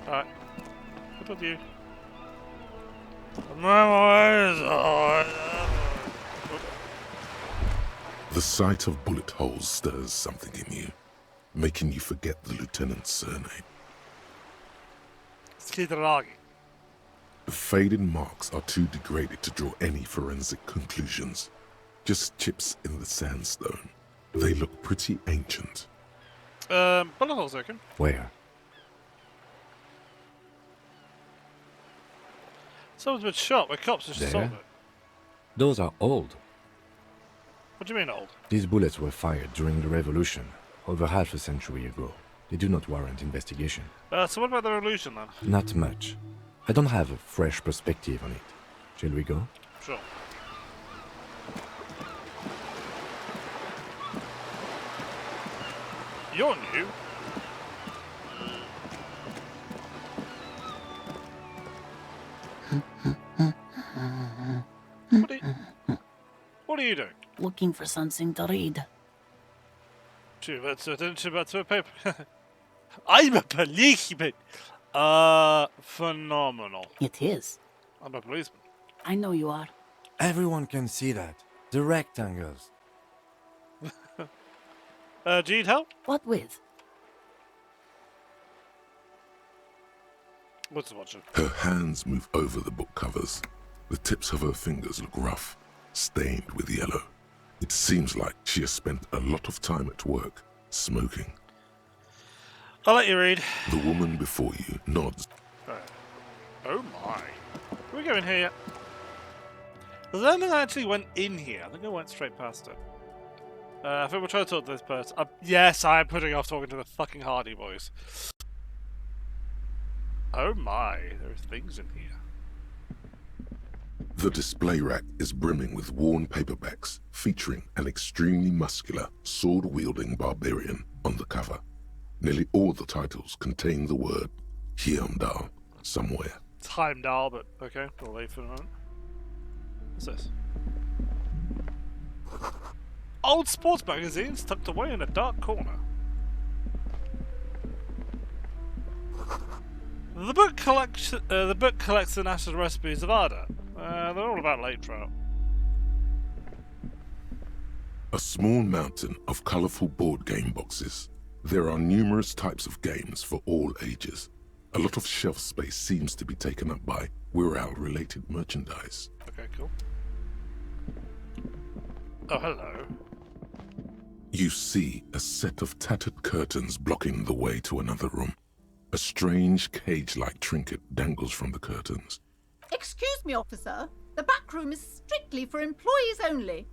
Alright. What about you? The sight of bullet holes stirs something in you, making you forget the lieutenant's surname. Skidragi. The faded marks are too degraded to draw any forensic conclusions. Just chips in the sandstone. They look pretty ancient. Bullet holes open. Where? Someone's been shot. The cops just sold it. Those are old. What do you mean old? These bullets were fired during the Revolution, over half a century ago. They do not warrant investigation. So what about the revolution then? Not much. I don't have a fresh perspective on it. Shall we go? Sure. You're new. What are you doing? Looking for something to read. Paper. I'm a policeman. Phenomenal. It is. I'm a policeman. I know you are. Everyone can see that. The rectangles. Do you need help? What with? What's watching? Her hands move over the book covers. The tips of her fingers look rough, stained with yellow. It seems like she has spent a lot of time at work, smoking. I'll let you read. The woman before you nods. Oh my. Can we go in here yet? I don't think I actually went in here. I think I went straight past it. I think we'll try to talk to this person. Yes, I am putting off talking to the fucking Hardy boys. Oh my, there are things in here. The display rack is brimming with worn paperbacks featuring an extremely muscular, sword-wielding barbarian on the cover. Nearly all the titles contain the word Hyundai somewhere. It's Heimdall, but okay, we'll leave for a moment. What's this? Old sports magazines tucked away in a dark corner. The book collects the national recipes of Arda. They're all about lake trout. A small mountain of colourful board game boxes. There are numerous types of games for all ages. A lot of shelf space seems to be taken up by Wirral-related merchandise. Okay, cool. Oh, hello. You see a set of tattered curtains blocking the way to another room. A strange cage-like trinket dangles from the curtains. Excuse me, officer. The back room is strictly for employees only.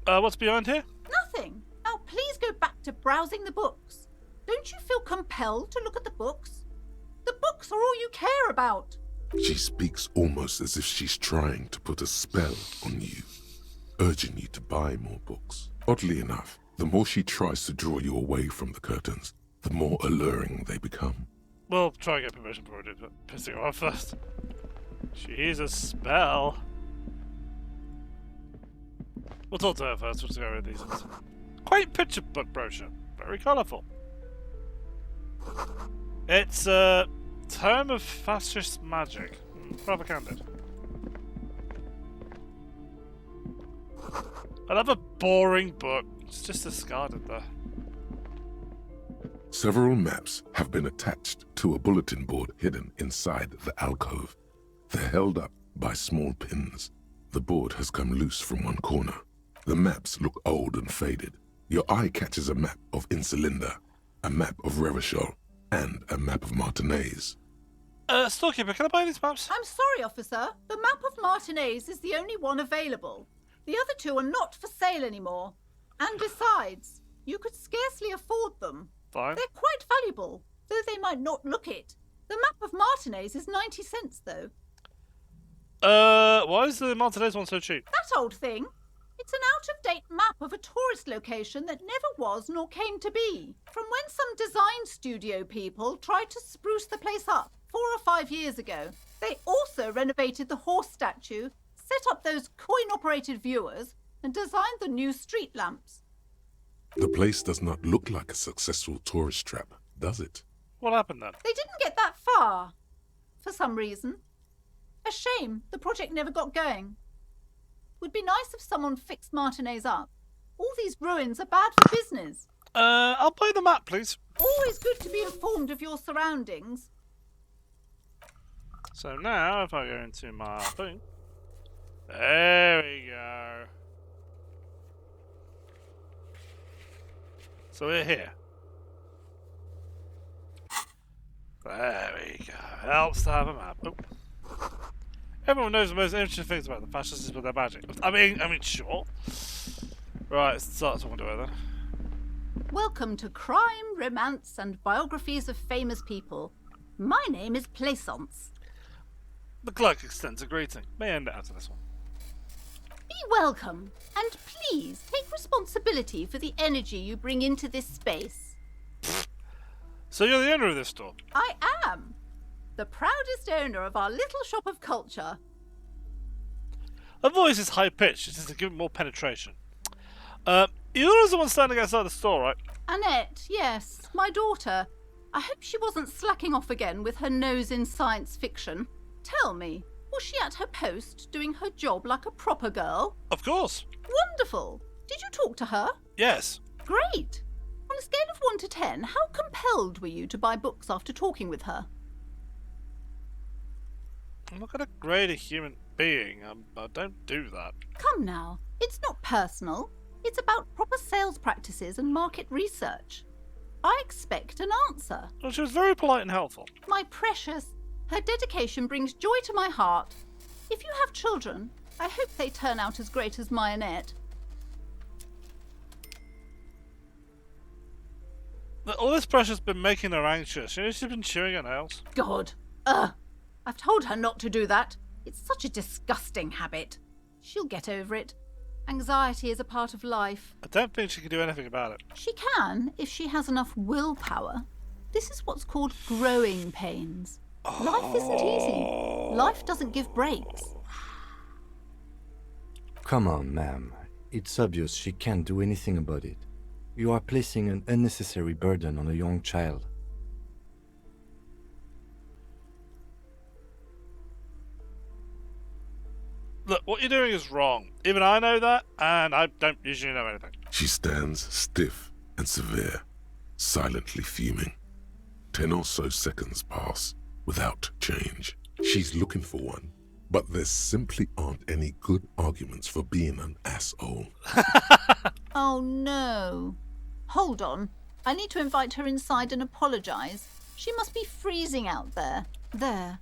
What's behind here? Nothing. Now please go back to browsing the books. Don't you feel compelled to look at the books? The books are all you care about. She speaks almost as if she's trying to put a spell on you, urging you to buy more books. Oddly enough, the more she tries to draw you away from the curtains, the more alluring they become. We'll try and get permission before we do, but pissing her off first. She's a spell. We'll talk to her first. We'll just go with these ones. Quaint picture book brochure. Very colourful. It's a term of fascist magic. Rather candid. Another boring book. It's just discarded there. Several maps have been attached to a bulletin board hidden inside the alcove. They're held up by small pins. The board has come loose from one corner. The maps look old and faded. Your eye catches a map of Insulinda, a map of Revachol, and a map of Martinez. Storekeeper, can I buy these maps? I'm sorry, officer. The map of Martinez is the only one available. The other two are not for sale anymore. And besides, you could scarcely afford them. Fine. They're quite valuable, though they might not look it. The map of Martinez is 90 cents, though. Why is the Martinez one so cheap? That old thing. It's an out-of-date map of a tourist location that never was nor came to be. From when some design studio people tried to spruce the place up 4 or 5 years ago. They also renovated the horse statue, set up those coin-operated viewers, and designed the new street lamps. The place does not look like a successful tourist trap, does it? What happened then? They didn't get that far, for some reason. A shame the project never got going. Would be nice if someone fixed Martinez up. All these ruins are bad for business. I'll buy the map, please. Always good to be informed of your surroundings. So now, if I go into my thing... There we go. So we're here. There we go. Helps to have a map. Oh. Everyone knows the most interesting things about the fascists is with their magic. I mean, sure. Right, let's start talking to her then. Welcome to Crime, Romance, and Biographies of Famous People. My name is Plaisance. The clerk extends a greeting. May end it after this one. Be welcome, and please take responsibility for the energy you bring into this space. So you're the owner of this store? I am. The proudest owner of our little shop of culture. Her voice is high-pitched, just to give it more penetration. You're the one standing outside the store, right? Annette, yes, my daughter. I hope she wasn't slacking off again with her nose in science fiction. Tell me, was she at her post doing her job like a proper girl? Of course. Wonderful. Did you talk to her? Yes. Great. On a scale of 1 to 10, how compelled were you to buy books after talking with her? I'm not going to grade a human being. I don't do that. Come now. It's not personal. It's about proper sales practices and market research. I expect an answer. Well, she was very polite and helpful. My precious. Her dedication brings joy to my heart. If you have children, I hope they turn out as great as my Annette. All this pressure's been making her anxious. You know, she's been chewing her nails. God. Ugh. I've told her not to do that. It's such a disgusting habit. She'll get over it. Anxiety is a part of life. I don't think she can do anything about it. She can if she has enough willpower. This is what's called growing pains. Life isn't easy. Life doesn't give breaks. Come on, ma'am. It's obvious she can't do anything about it. You are placing an unnecessary burden on a young child. Look, what you're doing is wrong. Even I know that, and I don't usually know anything. She stands stiff and severe, silently fuming. 10 or so seconds pass without change. She's looking for one, but there simply aren't any good arguments for being an asshole. Oh no. Hold on. I need to invite her inside and apologise. She must be freezing out there. There.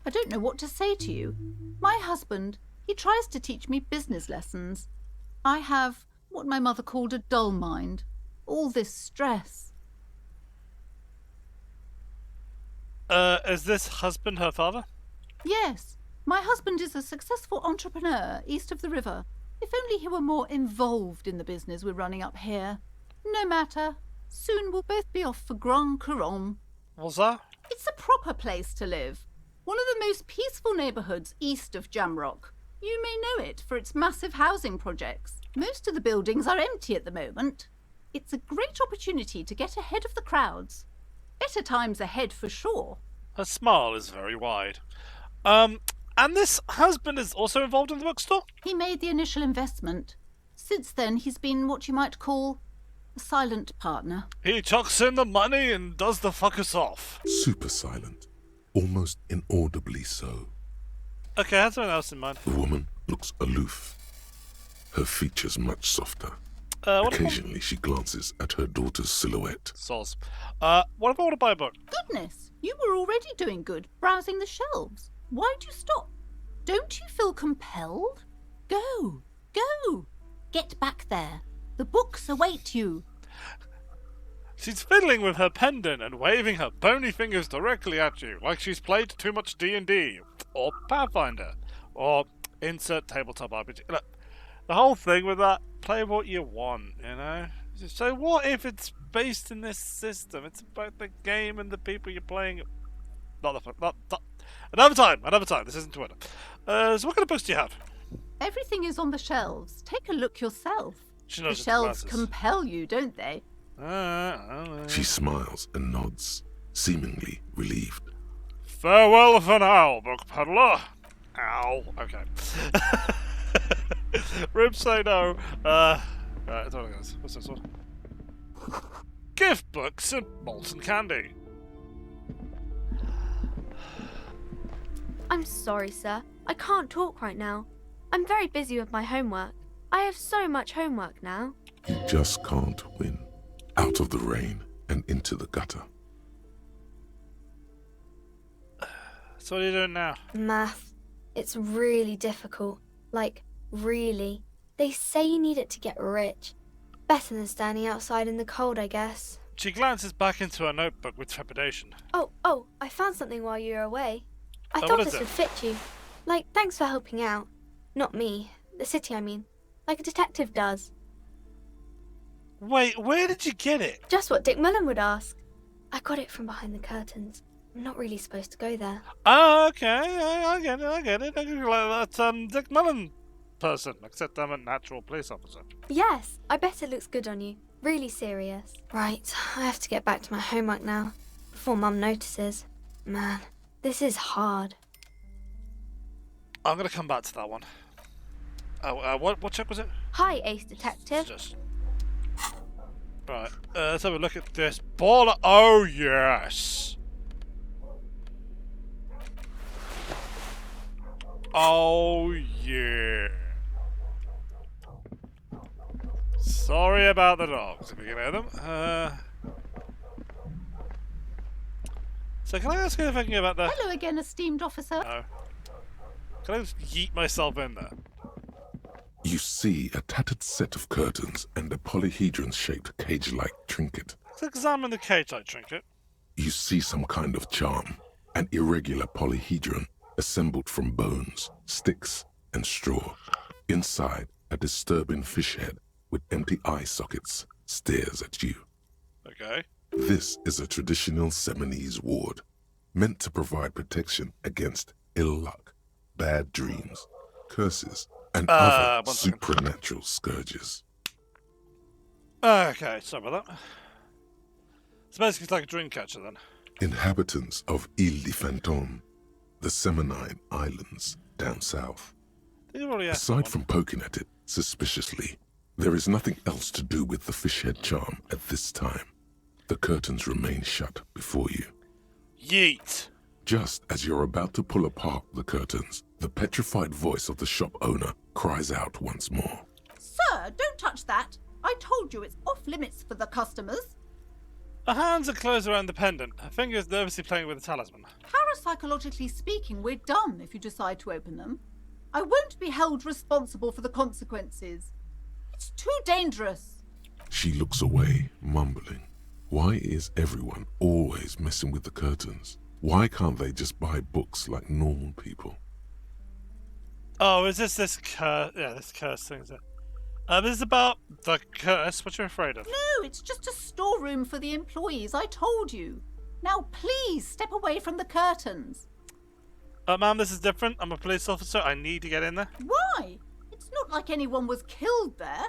I don't know what to say to you. My husband, he tries to teach me business lessons. I have what my mother called a dull mind. All this stress. Is this husband her father? Yes. My husband is a successful entrepreneur east of the river. If only he were more involved in the business we're running up here. No matter. Soon we'll both be off for Grand Couronne. What's that? It's a proper place to live. One of the most peaceful neighbourhoods east of Jamrock. You may know it for its massive housing projects. Most of the buildings are empty at the moment. It's a great opportunity to get ahead of the crowds. Better times ahead for sure. Her smile is very wide. And this husband is also involved in the bookstore? He made the initial investment. Since then, he's been what you might call a silent partner. He chucks in the money and does the fuck us off. Super silent, almost inaudibly so. Okay, I had something else in mind. The woman looks aloof, her features much softer. Occasionally she glances at her daughter's silhouette. Soz. What if I want to buy a book? Goodness, you were already doing good, browsing the shelves. Why'd you stop? Don't you feel compelled? Go, go. Get back there. The books await you. She's fiddling with her pendant and waving her bony fingers directly at you, like she's played too much D&D, or Pathfinder, or insert tabletop RPG. Look, the whole thing with that, play what you want, you know? So what if it's based in this system? It's about the game and the people you're playing. Another time. This isn't Twitter. So what kind of books do you have? Everything is on the shelves. Take a look yourself. She The knows shelves compel you, don't they? She smiles and nods, seemingly relieved. Farewell for now, book peddler. Ow. Okay. Ribs say no. Right, that's all it goes. What's this one? Gift books and molten candy. I'm sorry, sir. I can't talk right now. I'm very busy with my homework. I have so much homework now. You just can't win. Out of the rain and into the gutter. So what are you doing now? Math. It's really difficult. Like, really. They say you need it to get rich. Better than standing outside in the cold, I guess. She glances back into her notebook with trepidation. Oh, I found something while you were away. I Oh, thought what is this it? would fit you. Like, thanks for helping out. Not me. The city, I mean. Like a detective does. Wait, where did you get it? Just what Dick Mullen would ask. I got it from behind the curtains. I'm not really supposed to go there. Oh, okay. I get it. I get it like that Dick Mullen person, except I'm a natural police officer. Yes, I bet it looks good on you. Really serious. Right, I have to get back to my homework now. Before Mum notices. Man, this is hard. I'm gonna come back to that one. What check was it? Hi, Ace Detective. Just... Right, let's have a look at this. Baller. Oh, yes. Oh, yeah. Sorry about the dogs, if you can hear them. So can I ask you anything about the... Hello again, esteemed officer. No. Can I just yeet myself in there? You see a tattered set of curtains and a polyhedron-shaped cage-like trinket. Let's examine the cage-like trinket. You see some kind of charm, an irregular polyhedron assembled from bones, sticks, and straw. Inside, A disturbing fish head with empty eye sockets stares at you. Okay. This is a traditional Seminese ward, meant to provide protection against ill luck, bad dreams, curses, and other 1 second. supernatural scourges. Okay, sorry about that. So basically it's like a dream catcher then. Inhabitants of Ile de Fantôme, the Seminine Islands down south. You've already asked Aside one. from poking at it suspiciously, there is nothing else to do with the fish head charm at this time. The curtains remain shut before you. Yeet! Just as you're about to pull apart the curtains, the petrified voice of the shop owner cries out once more. Sir, don't touch that. I told you it's off limits for the customers. Her hands are closed around the pendant. Her fingers nervously playing with the talisman. Parapsychologically speaking, we're done if you decide to open them. I won't be held responsible for the consequences. It's too dangerous. She looks away, mumbling. Why is everyone always messing with the curtains? Why can't they just buy books like normal people? Oh, is this curse? Yeah, this curse thing, is it? This is about the curse. What you're afraid of? No, it's just a storeroom for the employees, I told you. Now please step away from the curtains. Ma'am, this is different. I'm a police officer. I need to get in there. Why? It's not like anyone was killed there.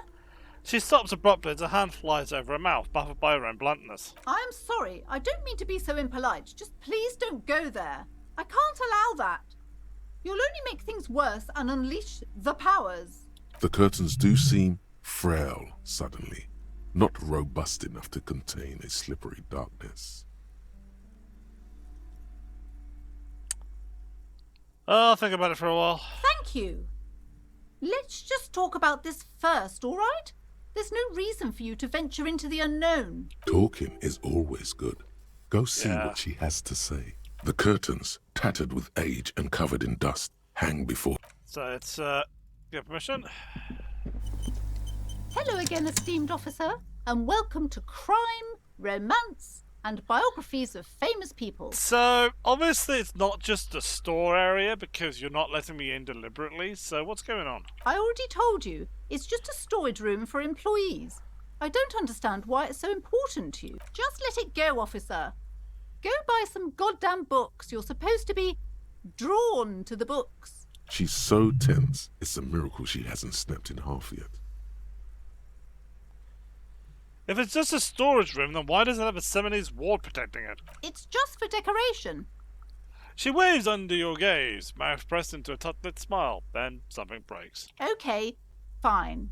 She stops abruptly as her hand flies over her mouth, baffled by her own bluntness. I'm sorry. I don't mean to be so impolite. Just please don't go there. I can't allow that. You'll only make things worse and unleash the powers. The curtains do seem frail suddenly, not robust enough to contain a slippery darkness. I'll think about it for a while. Thank you. Let's just talk about this first, all right? There's no reason for you to venture into the unknown. Talking is always good. Go see what she has to say. The curtains, tattered with age and covered in dust, hang before. So it's, get permission? Hello again, esteemed officer, and welcome to Crime, Romance, and Biographies of Famous People. So, obviously it's not just a store area because you're not letting me in deliberately, so what's going on? I already told you, it's just a storage room for employees. I don't understand why it's so important to you. Just let it go, officer. Go buy some goddamn books. You're supposed to be drawn to the books. She's so tense, it's a miracle she hasn't snapped in half yet. If it's just a storage room, then why does it have a Seminese ward protecting it? It's just for decoration. She waves under your gaze, mouth pressed into a tight-lit smile. Then something breaks. Okay, fine.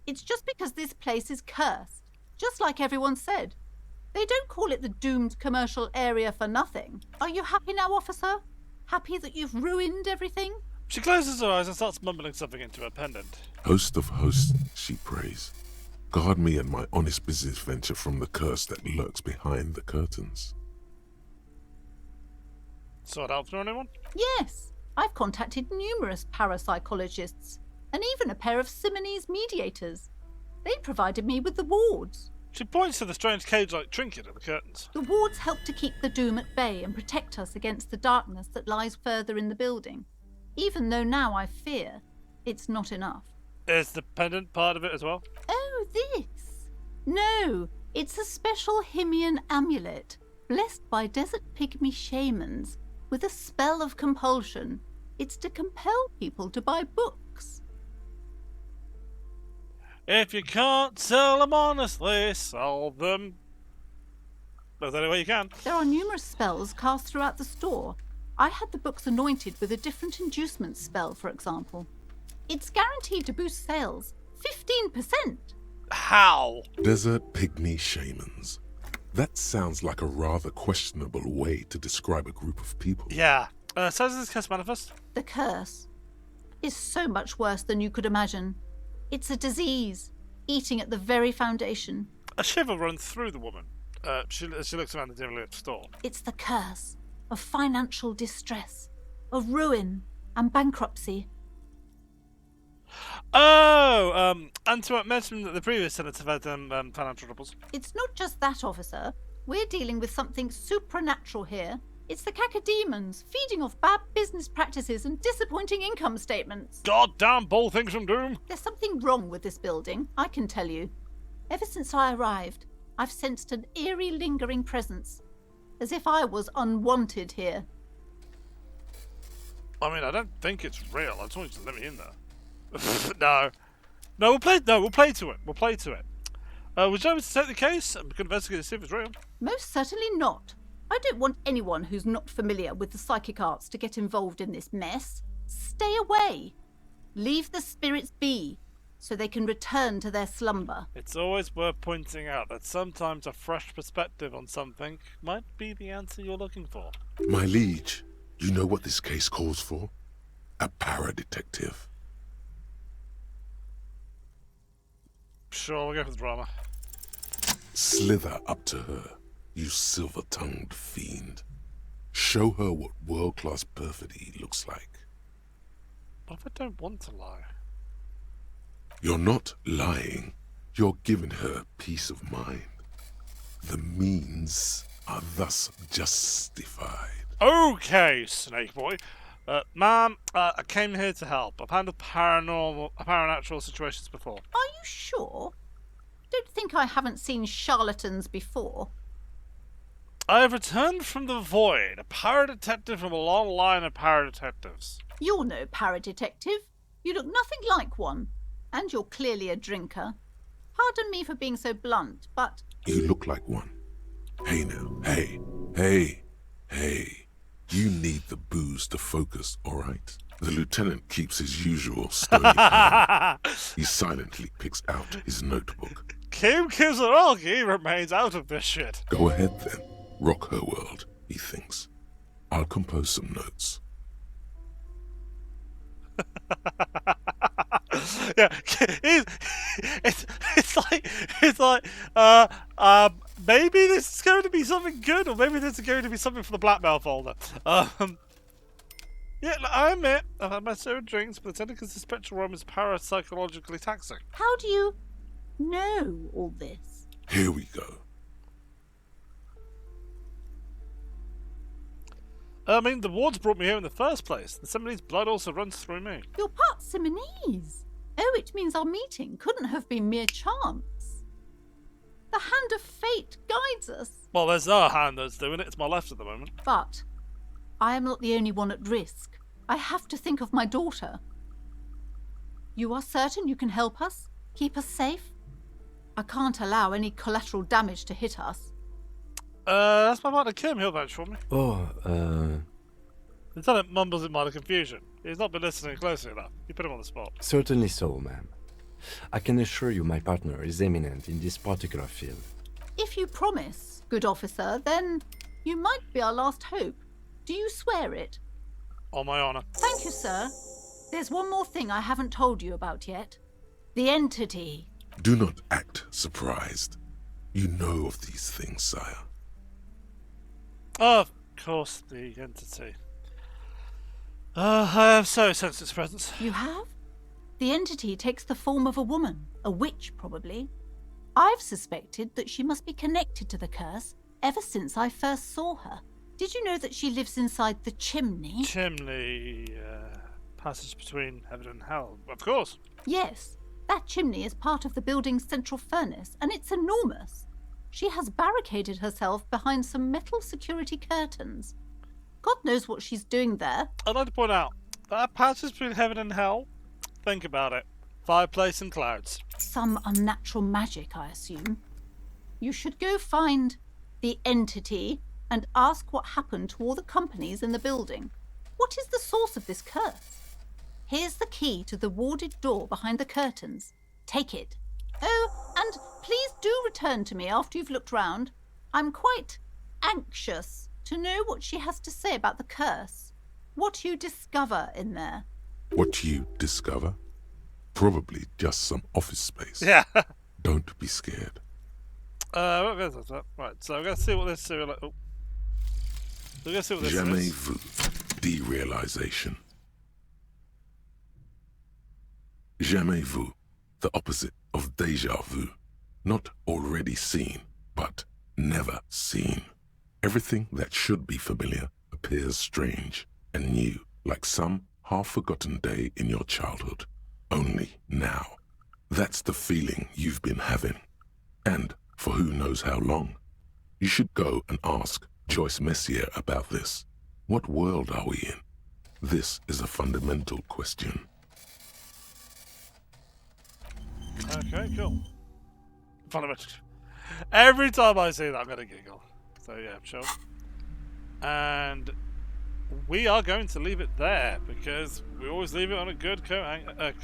It's just because this place is cursed, just like everyone said. They don't call it the doomed commercial area for nothing. Are you happy now, officer? Happy that you've ruined everything? She closes her eyes and starts mumbling something into her pendant. Host of hosts, she prays. Guard me and my honest business venture from the curse that lurks behind the curtains. Sort out for anyone? Yes, I've contacted numerous parapsychologists and even a pair of Simonese mediators. They provided me with the wards. She points to the strange cage-like trinket at the curtains. The wards help to keep the doom at bay and protect us against the darkness that lies further in the building. Even though now I fear it's not enough. Is the pendant part of it as well? Oh, this? No, it's a special Himian amulet, blessed by desert pygmy shamans, with a spell of compulsion. It's to compel people to buy books. If you can't sell them honestly, sell them. There's any way you can. There are numerous spells cast throughout the store. I had the books anointed with a different inducement spell, for example. It's guaranteed to boost sales 15%. How? Desert pygmy shamans. That sounds like a rather questionable way to describe a group of people. Yeah. So does this curse manifest? The curse is so much worse than you could imagine. It's a disease, eating at the very foundation. A shiver runs through the woman. She looks around the dimly lit store. It's the curse of financial distress, of ruin and bankruptcy. Oh, Antoinette mentioned that the previous tenants have had financial troubles. It's not just that, officer. We're dealing with something supernatural here. It's the cacodemons, feeding off bad business practices and disappointing income statements. Goddamn bull things from Doom! There's something wrong with this building, I can tell you. Ever since I arrived, I've sensed an eerie, lingering presence, as if I was unwanted here. I mean, I don't think it's real. I just want you to let me in there. No. No, we'll play to it. We'll play to it. Would you like me to take the case and we can investigate to see if it's real? Most certainly not. I don't want anyone who's not familiar with the psychic arts to get involved in this mess. Stay away. Leave the spirits be, so they can return to their slumber. It's always worth pointing out that sometimes a fresh perspective on something might be the answer you're looking for. My liege, you know what this case calls for? A para-detective. Sure, we'll go for the drama. Slither up to her, you silver-tongued fiend. Show her what world-class perfidy looks like. What if I don't want to lie? You're not lying. You're giving her peace of mind. The means are thus justified. Okay, Snake Boy. Ma'am, I came here to help. I've handled paranatural situations before. Are you sure? Don't think I haven't seen charlatans before. I have returned from the void, a para-detective from a long line of para-detectives. You're no para-detective. You look nothing like one. And you're clearly a drinker. Pardon me for being so blunt, but... You look like one. Hey now, hey. You need the booze to focus, alright? The lieutenant keeps his usual stony calm. He silently picks out his notebook. Kim Kizaragi remains out of this shit. Go ahead then. Rock her world, he thinks. I'll compose some notes. Yeah, it's like maybe this is going to be something good, or maybe this is going to be something for the blackmail folder. Yeah, I admit I've had my share of drinks, but it's only because the spectral realm is parapsychologically taxing. How do you know all this? Here we go. I mean, the wards brought me here in the first place. The Seminole's blood also runs through me. You're part Simonese. Oh, it means our meeting couldn't have been mere chance. The hand of fate guides us. Well, there's no hand that's doing it. It's my left at the moment. But I am not the only one at risk. I have to think of my daughter. You are certain you can help us? Keep us safe? I can't allow any collateral damage to hit us. That's my partner Kim. He'll vouch for me. Oh, Lieutenant mumbles in minor confusion. He's not been listening closely enough. You put him on the spot. certainly so, ma'am. I can assure you my partner is eminent in this particular field. If you promise, good officer, then you might be our last hope. Do you swear it? On my honour. Thank you, sir. There's one more thing I haven't told you about yet. The entity. Do not act surprised. You know of these things, sire. Of course, the entity. I have so sensed its presence. You have? The entity takes the form of a woman, a witch probably. I've suspected that she must be connected to the curse ever since I first saw her. Did you know that she lives inside the chimney? Chimney, passage between heaven and hell. Of course. Yes, that chimney is part of the building's central furnace, and it's enormous. She has barricaded herself behind some metal security curtains. God knows what she's doing there. I'd like to point out, that passage between heaven and hell, think about it. Fireplace and clouds. Some unnatural magic, I assume. You should go find the entity and ask what happened to all the companies in the building. What is the source of this curse? Here's the key to the warded door behind the curtains. Take it. Oh, and please do return to me after you've looked round. I'm quite anxious to know what she has to say about the curse. What you discover in there. What you discover? Probably just some office space. Yeah. Don't be scared. Right, so we're going to see what this serial... Oh. We're going to see what this Jamais is. vu. Derealization. Jamais vu. The opposite of déjà vu. Not already seen, but never seen. Everything that should be familiar appears strange and new, like some half-forgotten day in your childhood. Only now. That's the feeling you've been having. And for who knows how long. You should go and ask Joyce Messier about this. What world are we in? This is a fundamental question. Okay, cool. Fundamental. Every time I see that, I'm gonna giggle. So yeah, sure. And we are going to leave it there because we always leave it on a good coat hangers,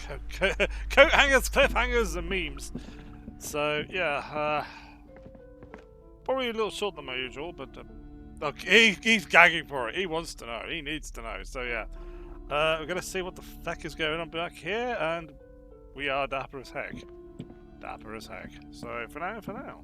cliffhangers, and memes. So yeah, probably a little shorter than my usual, but look, he's gagging for it. He wants to know. He needs to know. So yeah, we're gonna see what the feck is going on back here, and we are dapper as heck. Dapper as heck. So for now.